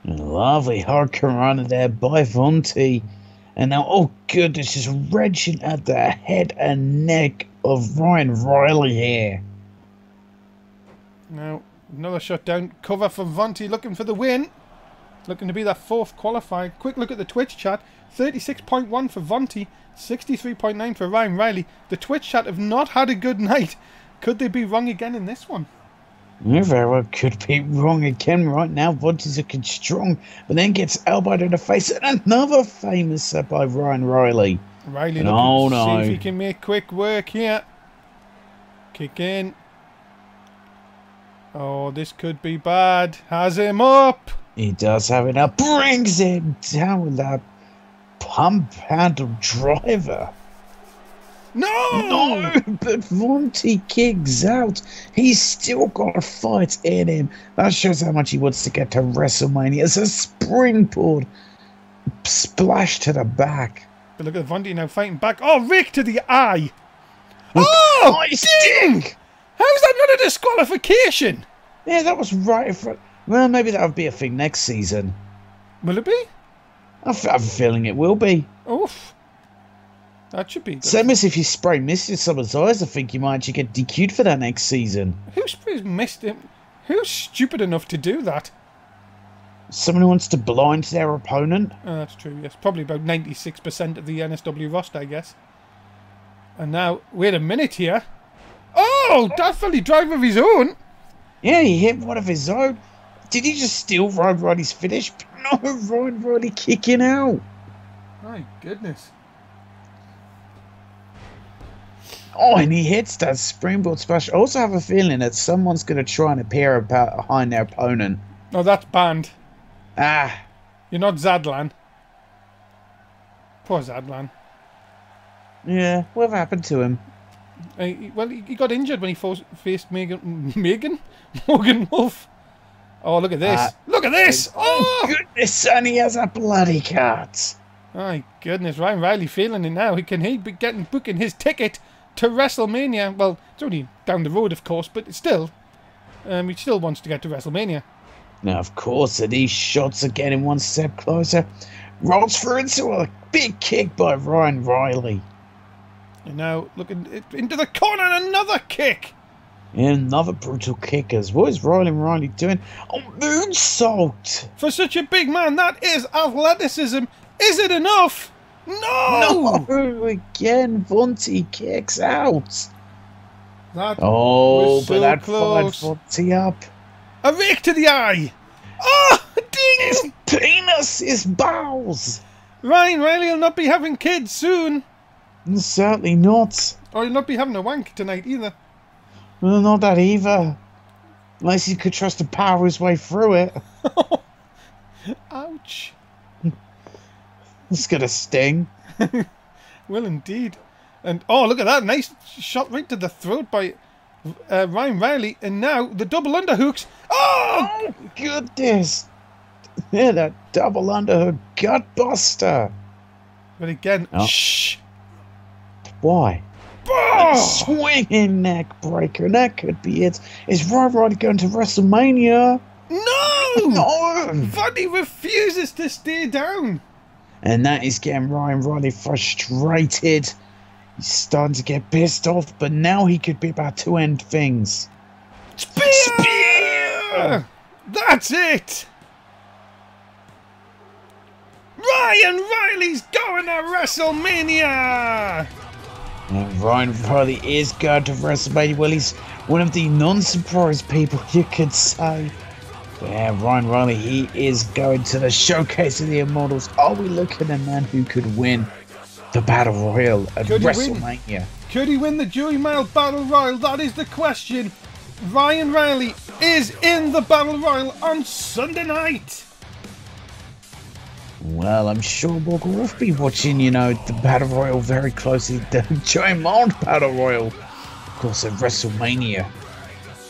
A lovely hard run there by Vonti. And now, oh goodness, just wrenching at the head and neck of Ryan Riley here. Now, another shot down. Cover for Vonti, looking for the win. Looking to be that fourth qualifier. Quick look at the Twitch chat. 36.1 for Vonti. 63.9 for Ryan Riley. The Twitch chat have not had a good night. Could they be wrong again in this one? You very well could be wrong again right now. Vonti's looking strong, but then gets elbowed in the face. And another famous set by Ryan Riley. Riley looking to see if he can make quick work here. Kick in. Oh, this could be bad. Has him up. He does have it up. Brings him down with that pump handle driver. No! But Monty kicks out. He's still got a fight in him. That shows how much he wants to get to WrestleMania. It's a springboard splash to the back. But look at Vontae now fighting back. Oh, Rick to the eye. Oh, ding! How's that not a disqualification? Yeah, that was right in front. Well, maybe that'll be a thing next season. Will it be? I have a feeling it will be. Oof. That should be good. Same as if you spray mist in someone's eyes, I think you might actually get DQ'd for that next season. Who sprays mist him? Who's stupid enough to do that? Someone who wants to blind their opponent. Oh, that's true, yes. Probably about 96% of the NSW roster, I guess. And now, wait a minute here. Oh, definitely drive of his own. Yeah, he hit one of his own. Did he just steal Ryan Riley's finish? No, Ryan Riley kicking out. My goodness. Oh, and he hits that springboard splash. I also have a feeling that someone's going to try and appear behind their opponent. No, that's banned. Ah. You're not Zadlan. Poor Zadlan. Yeah, what happened to him? Well, he got injured when he faced Morgan Wolf. Oh, look at this. Look at this. Oh, goodness, and he has a bloody cut. My goodness, Ryan Riley feeling it now. Can he be booking his ticket to WrestleMania? Well, it's only down the road, of course, but still, he still wants to get to WrestleMania. Now, of course, and these shots are getting one step closer. Rolls through into a big kick by Ryan Riley. And now looking into the corner, and another kick. And another brutal kick as what is Riley doing? Oh, moonsault! For such a big man, that is athleticism. Is it enough? No! No! Again, Vontae kicks out. That but so that close. fired Vontae up. A rake to the eye. Oh, ding! His penis, his bowels. Ryan Riley will not be having kids soon. Certainly not. Or he'll not be having a wank tonight either. Well, not that either. Unless he could trust to power his way through it. Ouch. It's gonna sting. Well, indeed. And oh, look at that. Nice shot right to the throat by Ryan Riley. And now the double underhooks. Oh, goodness. Yeah, that double underhook gut buster. But again, shh. Why? Oh! Swinging neck breaker. And that could be it. Is Ryan Riley going to WrestleMania? No! No! Vontae refuses to stay down. And that is getting Ryan Riley frustrated. He's starting to get pissed off, but now he could be about to end things. Spear! That's it! Ryan Riley's going to WrestleMania! And Ryan Riley is going to WrestleMania. Well, he's one of the non-surprised people, you could say. But yeah, Ryan Riley, he is going to the Showcase of the Immortals. Are we looking at a man who could win the Battle Royal at WrestleMania? Could he win the Joey Mile Battle Royal? That is the question. Ryan Riley is in the Battle Royal on Sunday night. Well, I'm sure Morgan will be watching, the Battle Royal very closely. The Joey Mile Battle Royal, of course, at WrestleMania.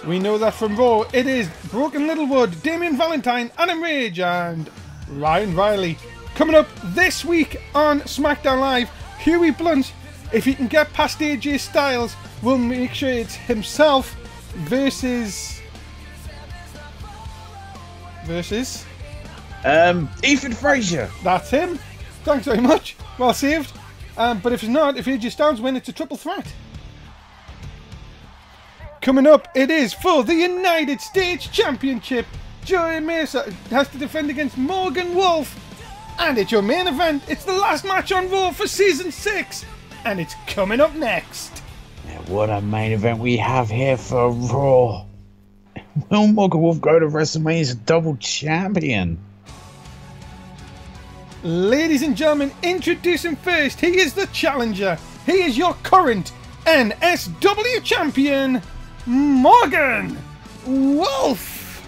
We know that from Raw. It is Broken Littlewood, Damian Valentine, Adam Rage, and Ryan Riley. Coming up this week on SmackDown Live, Huey Blunt, if he can get past AJ Styles, we'll make sure it's himself versus Ethan Frazier. That's him. Thanks very much. Well saved. But if it's not, if AJ Styles win, it's a triple threat. Coming up, it is for the United States Championship. Joey Mesa has to defend against Morgan Wolf. And it's your main event. It's the last match on Raw for Season 6. And it's coming up next. Yeah, what a main event we have here for Raw. Will Morgan Wolf go to WrestleMania as a double champion? Ladies and gentlemen, introducing first. He is the challenger. He is your current NSW champion, Morgan Wolf.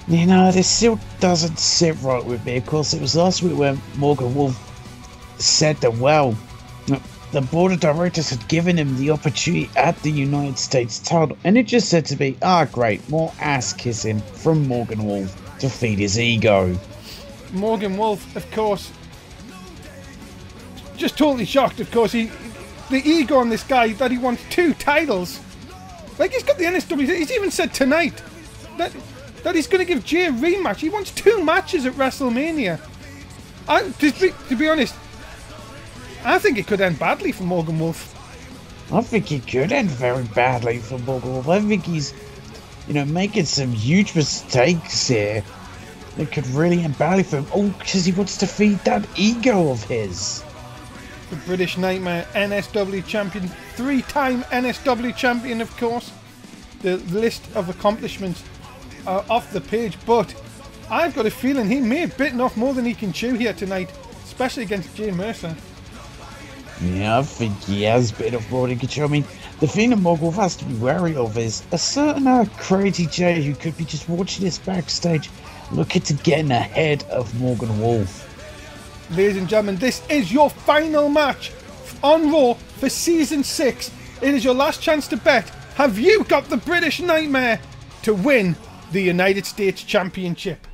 This still doesn't sit right with me. Of course, it was last week when Morgan Wolf said that, well, the board of directors had given him the opportunity at the United States title, and it just said to be, great, more ass kissing from Morgan Wolf to feed his ego. Morgan Wolf, of course, just totally shocked, of course. The ego on this guy that he wants 2 titles. Like, he's got the NSW. He's even said tonight that he's going to give Jay a rematch. He wants 2 matches at WrestleMania. To be honest, I think it could end badly for Morgan Wolf. I think it could end very badly for Morgan Wolf. I think he's, making some huge mistakes here. It could really end badly for him. Oh, because he wants to feed that ego of his. The British Nightmare, NSW champion, 3-time NSW champion, of course. The list of accomplishments are off the page, but I've got a feeling he may have bitten off more than he can chew here tonight, especially against Jay Mercer. Yeah, I think he has bitten off more than he can chew. I mean, the thing that Morgan Wolf has to be wary of is a certain crazy Jay who could be just watching this backstage, looking to getting ahead of Morgan Wolf. Ladies and gentlemen, this is your final match on Raw for Season 6. It is your last chance to bet. Have you got the British Nightmare to win the United States Championship?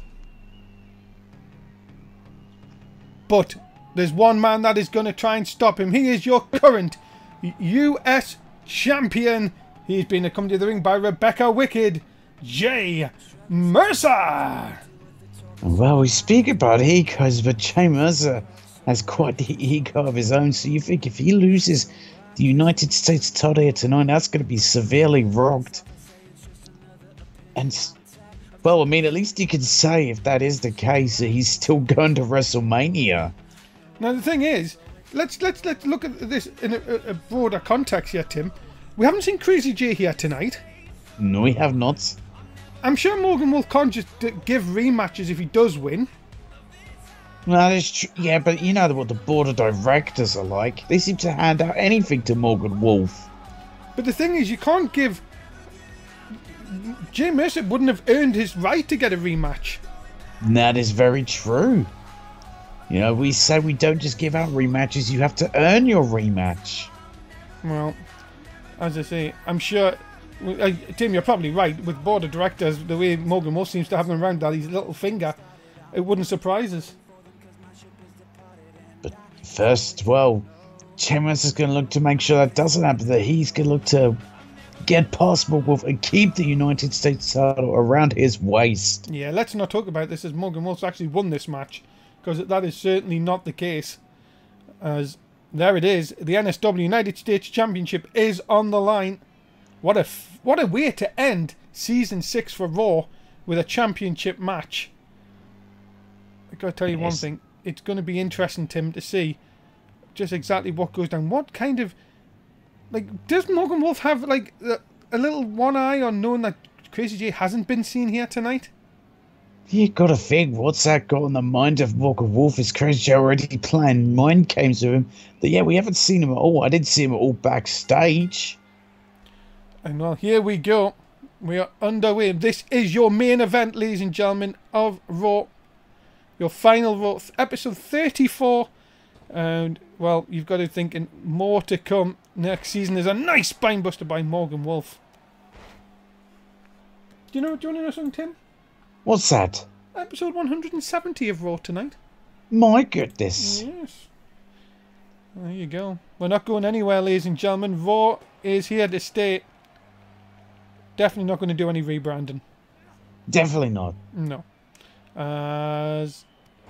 But there's one man that is going to try and stop him. He is your current US Champion. He's been accompanied to the ring by Rebecca Wicked, Jay Mercer. Well, we speak about egos, but Jay Mercer has quite the ego of his own. So you think if he loses the United States title here tonight, that's going to be severely rocked. And, well, I mean, at least you can say if that is the case, that he's still going to WrestleMania. Now, the thing is, let's look at this in a broader context here, Tim. We haven't seen Crazy Jay here tonight. No, we have not. I'm sure Morgan Wolf can't just give rematches if he does win. That is true. Yeah, but you know what the board of directors are like. They seem to hand out anything to Morgan Wolf. But the thing is, you can't give... Jay Mercer wouldn't have earned his right to get a rematch. That is very true. We say we don't just give out rematches. You have to earn your rematch. Well, as I say, I'm sure... Tim, you're probably right. With board of directors, the way Morgan Wolf seems to have him around his little finger, it wouldn't surprise us. But first, well, Jay Mercer's going to look to make sure that doesn't happen. That he's going to look to get past Morgan Wolf and keep the United States title around his waist. Yeah, let's not talk about this as Morgan Wolf's actually won this match, because that is certainly not the case. As there it is, the NSW United States Championship is on the line. What a way to end Season 6 for Raw with a championship match. I've got to tell you one thing. It's going to be interesting, Tim, to see just exactly what goes down. What kind of... does Morgan Wolf have, a little one eye on knowing that Crazy Jay hasn't been seen here tonight? You got to think, what's that got in the mind of Morgan Wolf? Is Crazy Jay already playing mind games with him? That, yeah, we haven't seen him at all. I didn't see him at all backstage. And well, here we go. We are underway. This is your main event, ladies and gentlemen, of Raw. Your final Raw, episode 34. And, well, you've got to think more to come next season. There's a nice spinebuster by Morgan Wolf. Do you want to know something, Tim? What's that? Episode 170 of Raw tonight. My goodness. Yes. There you go. We're not going anywhere, ladies and gentlemen. Raw is here to stay. Definitely not going to do any rebranding. Definitely not. No.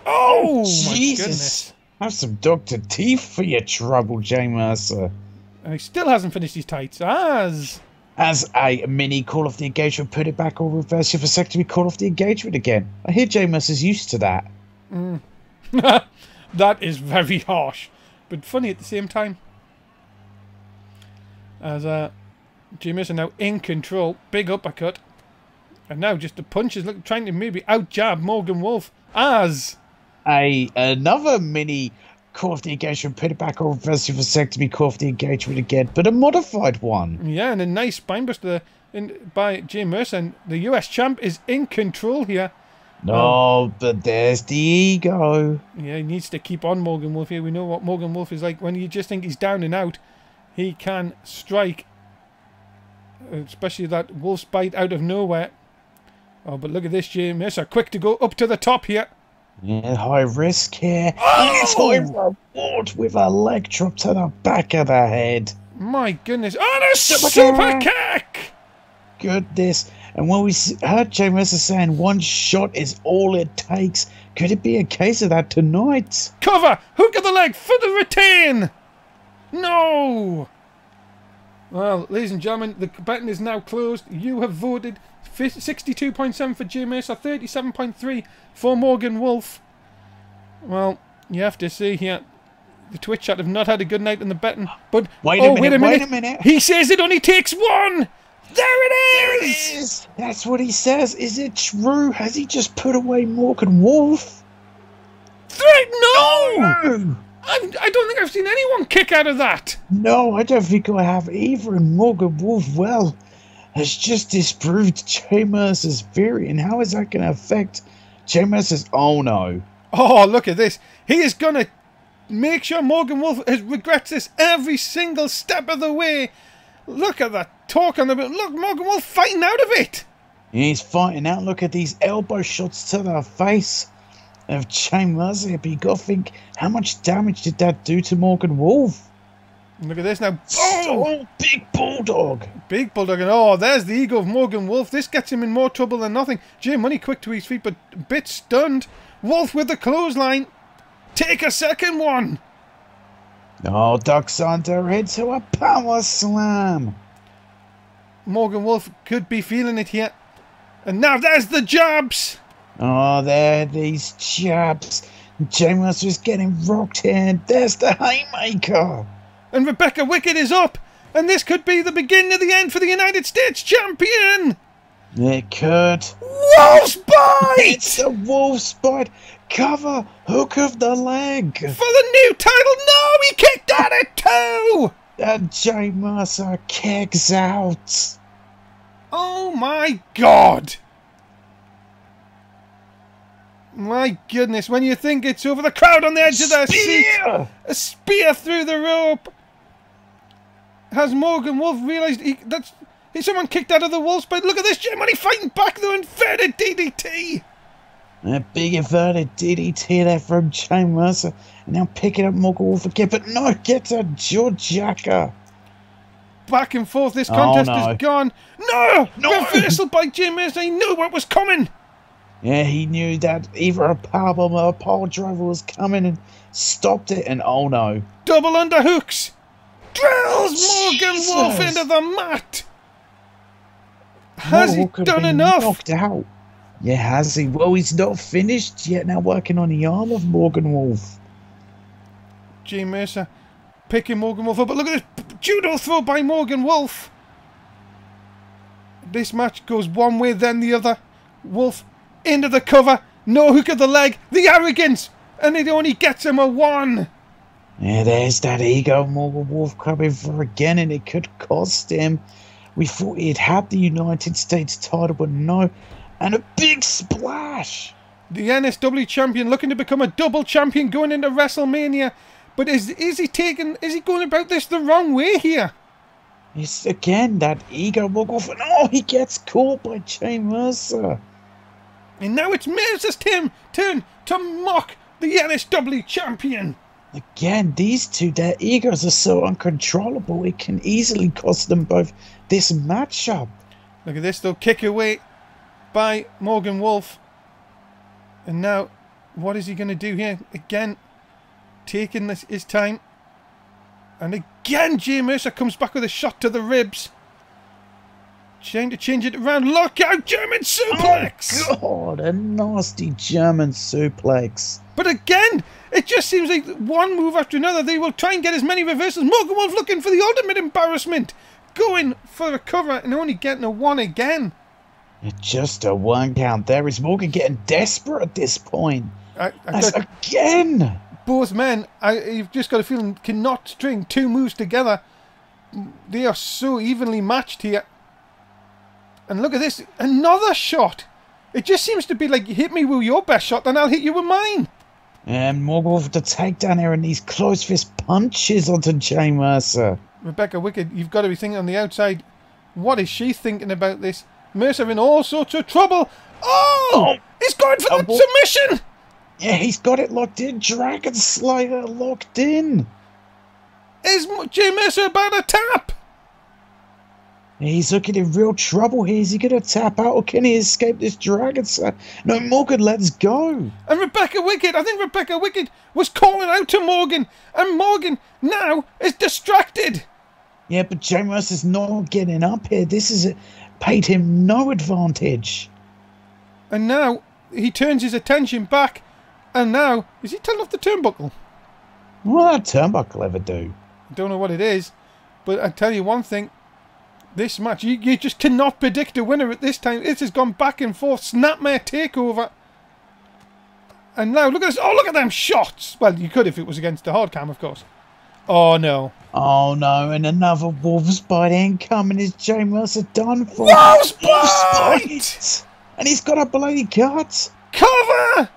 Oh, my Jesus. goodness. Have some Dr. Teeth for your trouble, Jay Mercer. And he still hasn't finished his tights. As a mini call off the engagement, put it back or reverse your vasectomy, call off the engagement again. I hear Jay Mercer's used to that. That is very harsh, but funny at the same time. As Jay Mercer now in control, big uppercut, and now just the punches, trying to maybe out jab Morgan Wolf. As another mini call off the engagement, put it back or reverse your vasectomy, call off the engagement again, but a modified one. Yeah, and a nice spinebuster by Jay Mercer, and the US champ is in control here. No, but there's the ego. Yeah, he needs to keep on Morgan Wolf here. We know what Morgan Wolf is like. When you just think he's down and out, he can strike. Especially that wolf's bite out of nowhere. Oh, but look at this, James. They're quick to go up to the top here. Yeah, high risk here. Oh! It's high reward with a leg drop to the back of the head. My goodness. Oh, a super kick! Goodness. And when we heard Jay Mercer saying one shot is all it takes, could it be a case of that tonight? Cover! Hook of the leg for the retain! No! Well, ladies and gentlemen, the betting is now closed. You have voted 62.7 for Jay Mercer, 37.3 for Morgan Wolf. Well, you have to see here, the Twitch chat have not had a good night in the betting. But wait a minute. He says it only takes one! There it is! That's what he says. Is it true? Has he just put away Morgan Wolf? No! I don't think I've seen anyone kick out of that. No, I don't think I have either. And Morgan Wolf, well, has just disproved Jay Mercer's theory. And how is that going to affect Jay Mercer's... Oh, no. Oh, look at this. He is going to make sure Morgan Wolf regrets this every single step of the way. Look at that talk on the... Look, Morgan Wolf fighting out of it. He's fighting out. Look at these elbow shots to the face of Jay Mercer. But you got to think, how much damage did that do to Morgan Wolf? Look at this now. Oh, big bulldog. Big bulldog. And oh, there's the ego of Morgan Wolf. This gets him in more trouble than nothing. Jay Money quick to his feet, but a bit stunned. Wolf with the clothesline. Take a second one. Oh, ducks under into a power slam. Morgan Wolf could be feeling it here. And now there's the jabs. Oh, there are these jabs. Jay Mercer's getting rocked here. There's the haymaker. And Rebecca Wickett is up. And this could be the beginning of the end for the United States champion. It could. Wolf's bite! It's a wolf's bite. Cover. Hook of the leg. For the new title. No, he kicked at it too. And Jay Mercer kicks out. Oh my God. My goodness, when you think it's over, the crowd on the edge of their seat. A spear through the rope. Has Morgan Wolf realised someone kicked out of the wolf's bite? Look at this, Jim Money fighting back though, inverted DDT. A big inverted DDT there from Jay Mercer. And now picking up Morgan Wolf again, but no, gets a jaw jacker. Back and forth, this contest is gone. No! Reversal by Jay Mercer, he knew what was coming. Yeah, he knew that either a powerbomb or a pile driver was coming and stopped it, and oh no. Double underhooks! Drills Morgan Wolf into the mat! Has he done enough? Knocked out. Yeah, has he? Well, he's not finished yet, now working on the arm of Morgan Wolf. Jay Mercer picking Morgan Wolf up, but look at this judo throw by Morgan Wolf. This match goes one way, then the other. Wolf into the cover, no hook of the leg, the arrogance, and it only gets him a 1. Yeah, there's that ego Morgan Wolf coming for again, and it could cost him. We thought he'd had the United States title, but no. And a big splash. The NSW champion looking to become a double champion going into WrestleMania. But is he going about this the wrong way here? It's again that ego Morgan Wolf, and oh, he gets caught by Jay Mercer. And now it's Mercer's turn to mock the NSW champion. Again, these two, their egos are so uncontrollable, it can easily cost them both this matchup. Look at this, they'll kick away by Morgan Wolf. And now, what is he going to do here? Again, taking his time. And again, Jay Mercer comes back with a shot to the ribs. Trying to change it around. Look out, German suplex! Oh, God, a nasty German suplex. But again, it just seems like one move after another. They will try and get as many reversals. Morgan Wolf looking for the ultimate embarrassment. Going for a cover and only getting a 1 again. Just a 1 count there. Is Morgan getting desperate at this point? Again! Both men, you've just got a feeling, cannot string 2 moves together. They are so evenly matched here. And look at this, another shot. It just seems to be like, hit me with your best shot, then I'll hit you with mine. And Morgan Wolf the takedown here and these close fist punches onto Jay Mercer. Rebecca Wicked, you've got to be thinking on the outside, what is she thinking about this? Mercer in all sorts of trouble. Oh! He's going for the submission! Yeah, he's got it locked in. Dragon Slayer locked in. Is Jay Mercer about to tap? He's looking in real trouble here. Is he going to tap out or can he escape this Dragon Slayer? No, Morgan, let's go. And Rebecca Wicked, I think Rebecca Wicked was calling out to Morgan. And Morgan now is distracted. Yeah, but Jay Mercer's not getting up here. This is paid him no advantage. And now he turns his attention back. And now, is he telling off the turnbuckle? What did that turnbuckle ever do? I don't know what it is. But I tell you one thing. This match, you just cannot predict a winner at this time. This has gone back and forth. Snapmare takeover. And now, look at this. Oh, look at them shots. Well, you could if it was against the hard cam, of course. Oh, no. Oh, no. And another Wolf's Bite incoming. Is Jay Mercer done for? Wolf's Bite! And he's got a bloody cut. Cover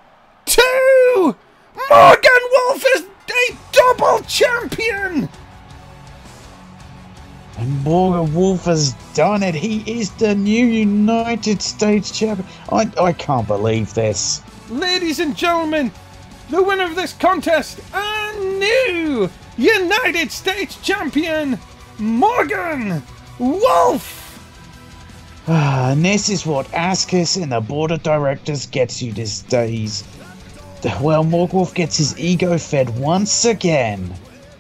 2! Morgan Wolf is a double champion! And Morgan Wolf has done it. He is the new United States champion. I can't believe this. Ladies and gentlemen, the winner of this contest, a new United States champion, Morgan Wolf. And this is what Askus and the board of directors gets you these days. Well, Morgan Wolf gets his ego fed once again.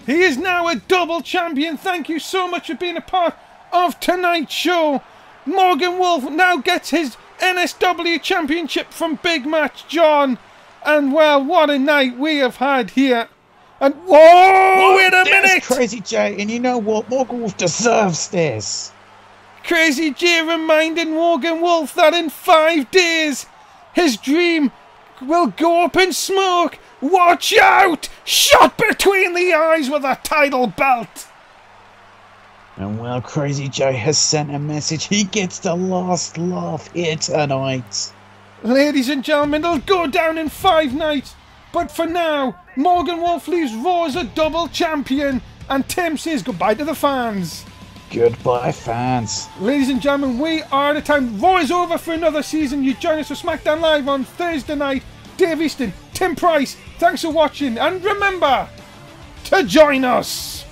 He is now a double champion. Thank you so much for being a part of tonight's show. Morgan Wolf now gets his NSW championship from Big Match John. And well, what a night we have had here. And whoa, wait a minute! Crazy Jay, and you know what? Morgan Wolf deserves this. Crazy Jay reminding Morgan Wolf that in 5 days, his dream will go up in smoke. Watch out! Shot between the eyes with a title belt! And well, Crazy Joe has sent a message. He gets the last laugh here tonight. Ladies and gentlemen, it'll go down in 5 nights. But for now, Morgan Wolf leaves Raw as a double champion. And Tim says goodbye to the fans. Goodbye, fans. Ladies and gentlemen, we are out of time. Raw is over for another season. You join us for SmackDown Live on Thursday night. Dave Easton, Tim Price, thanks for watching, and remember to join us!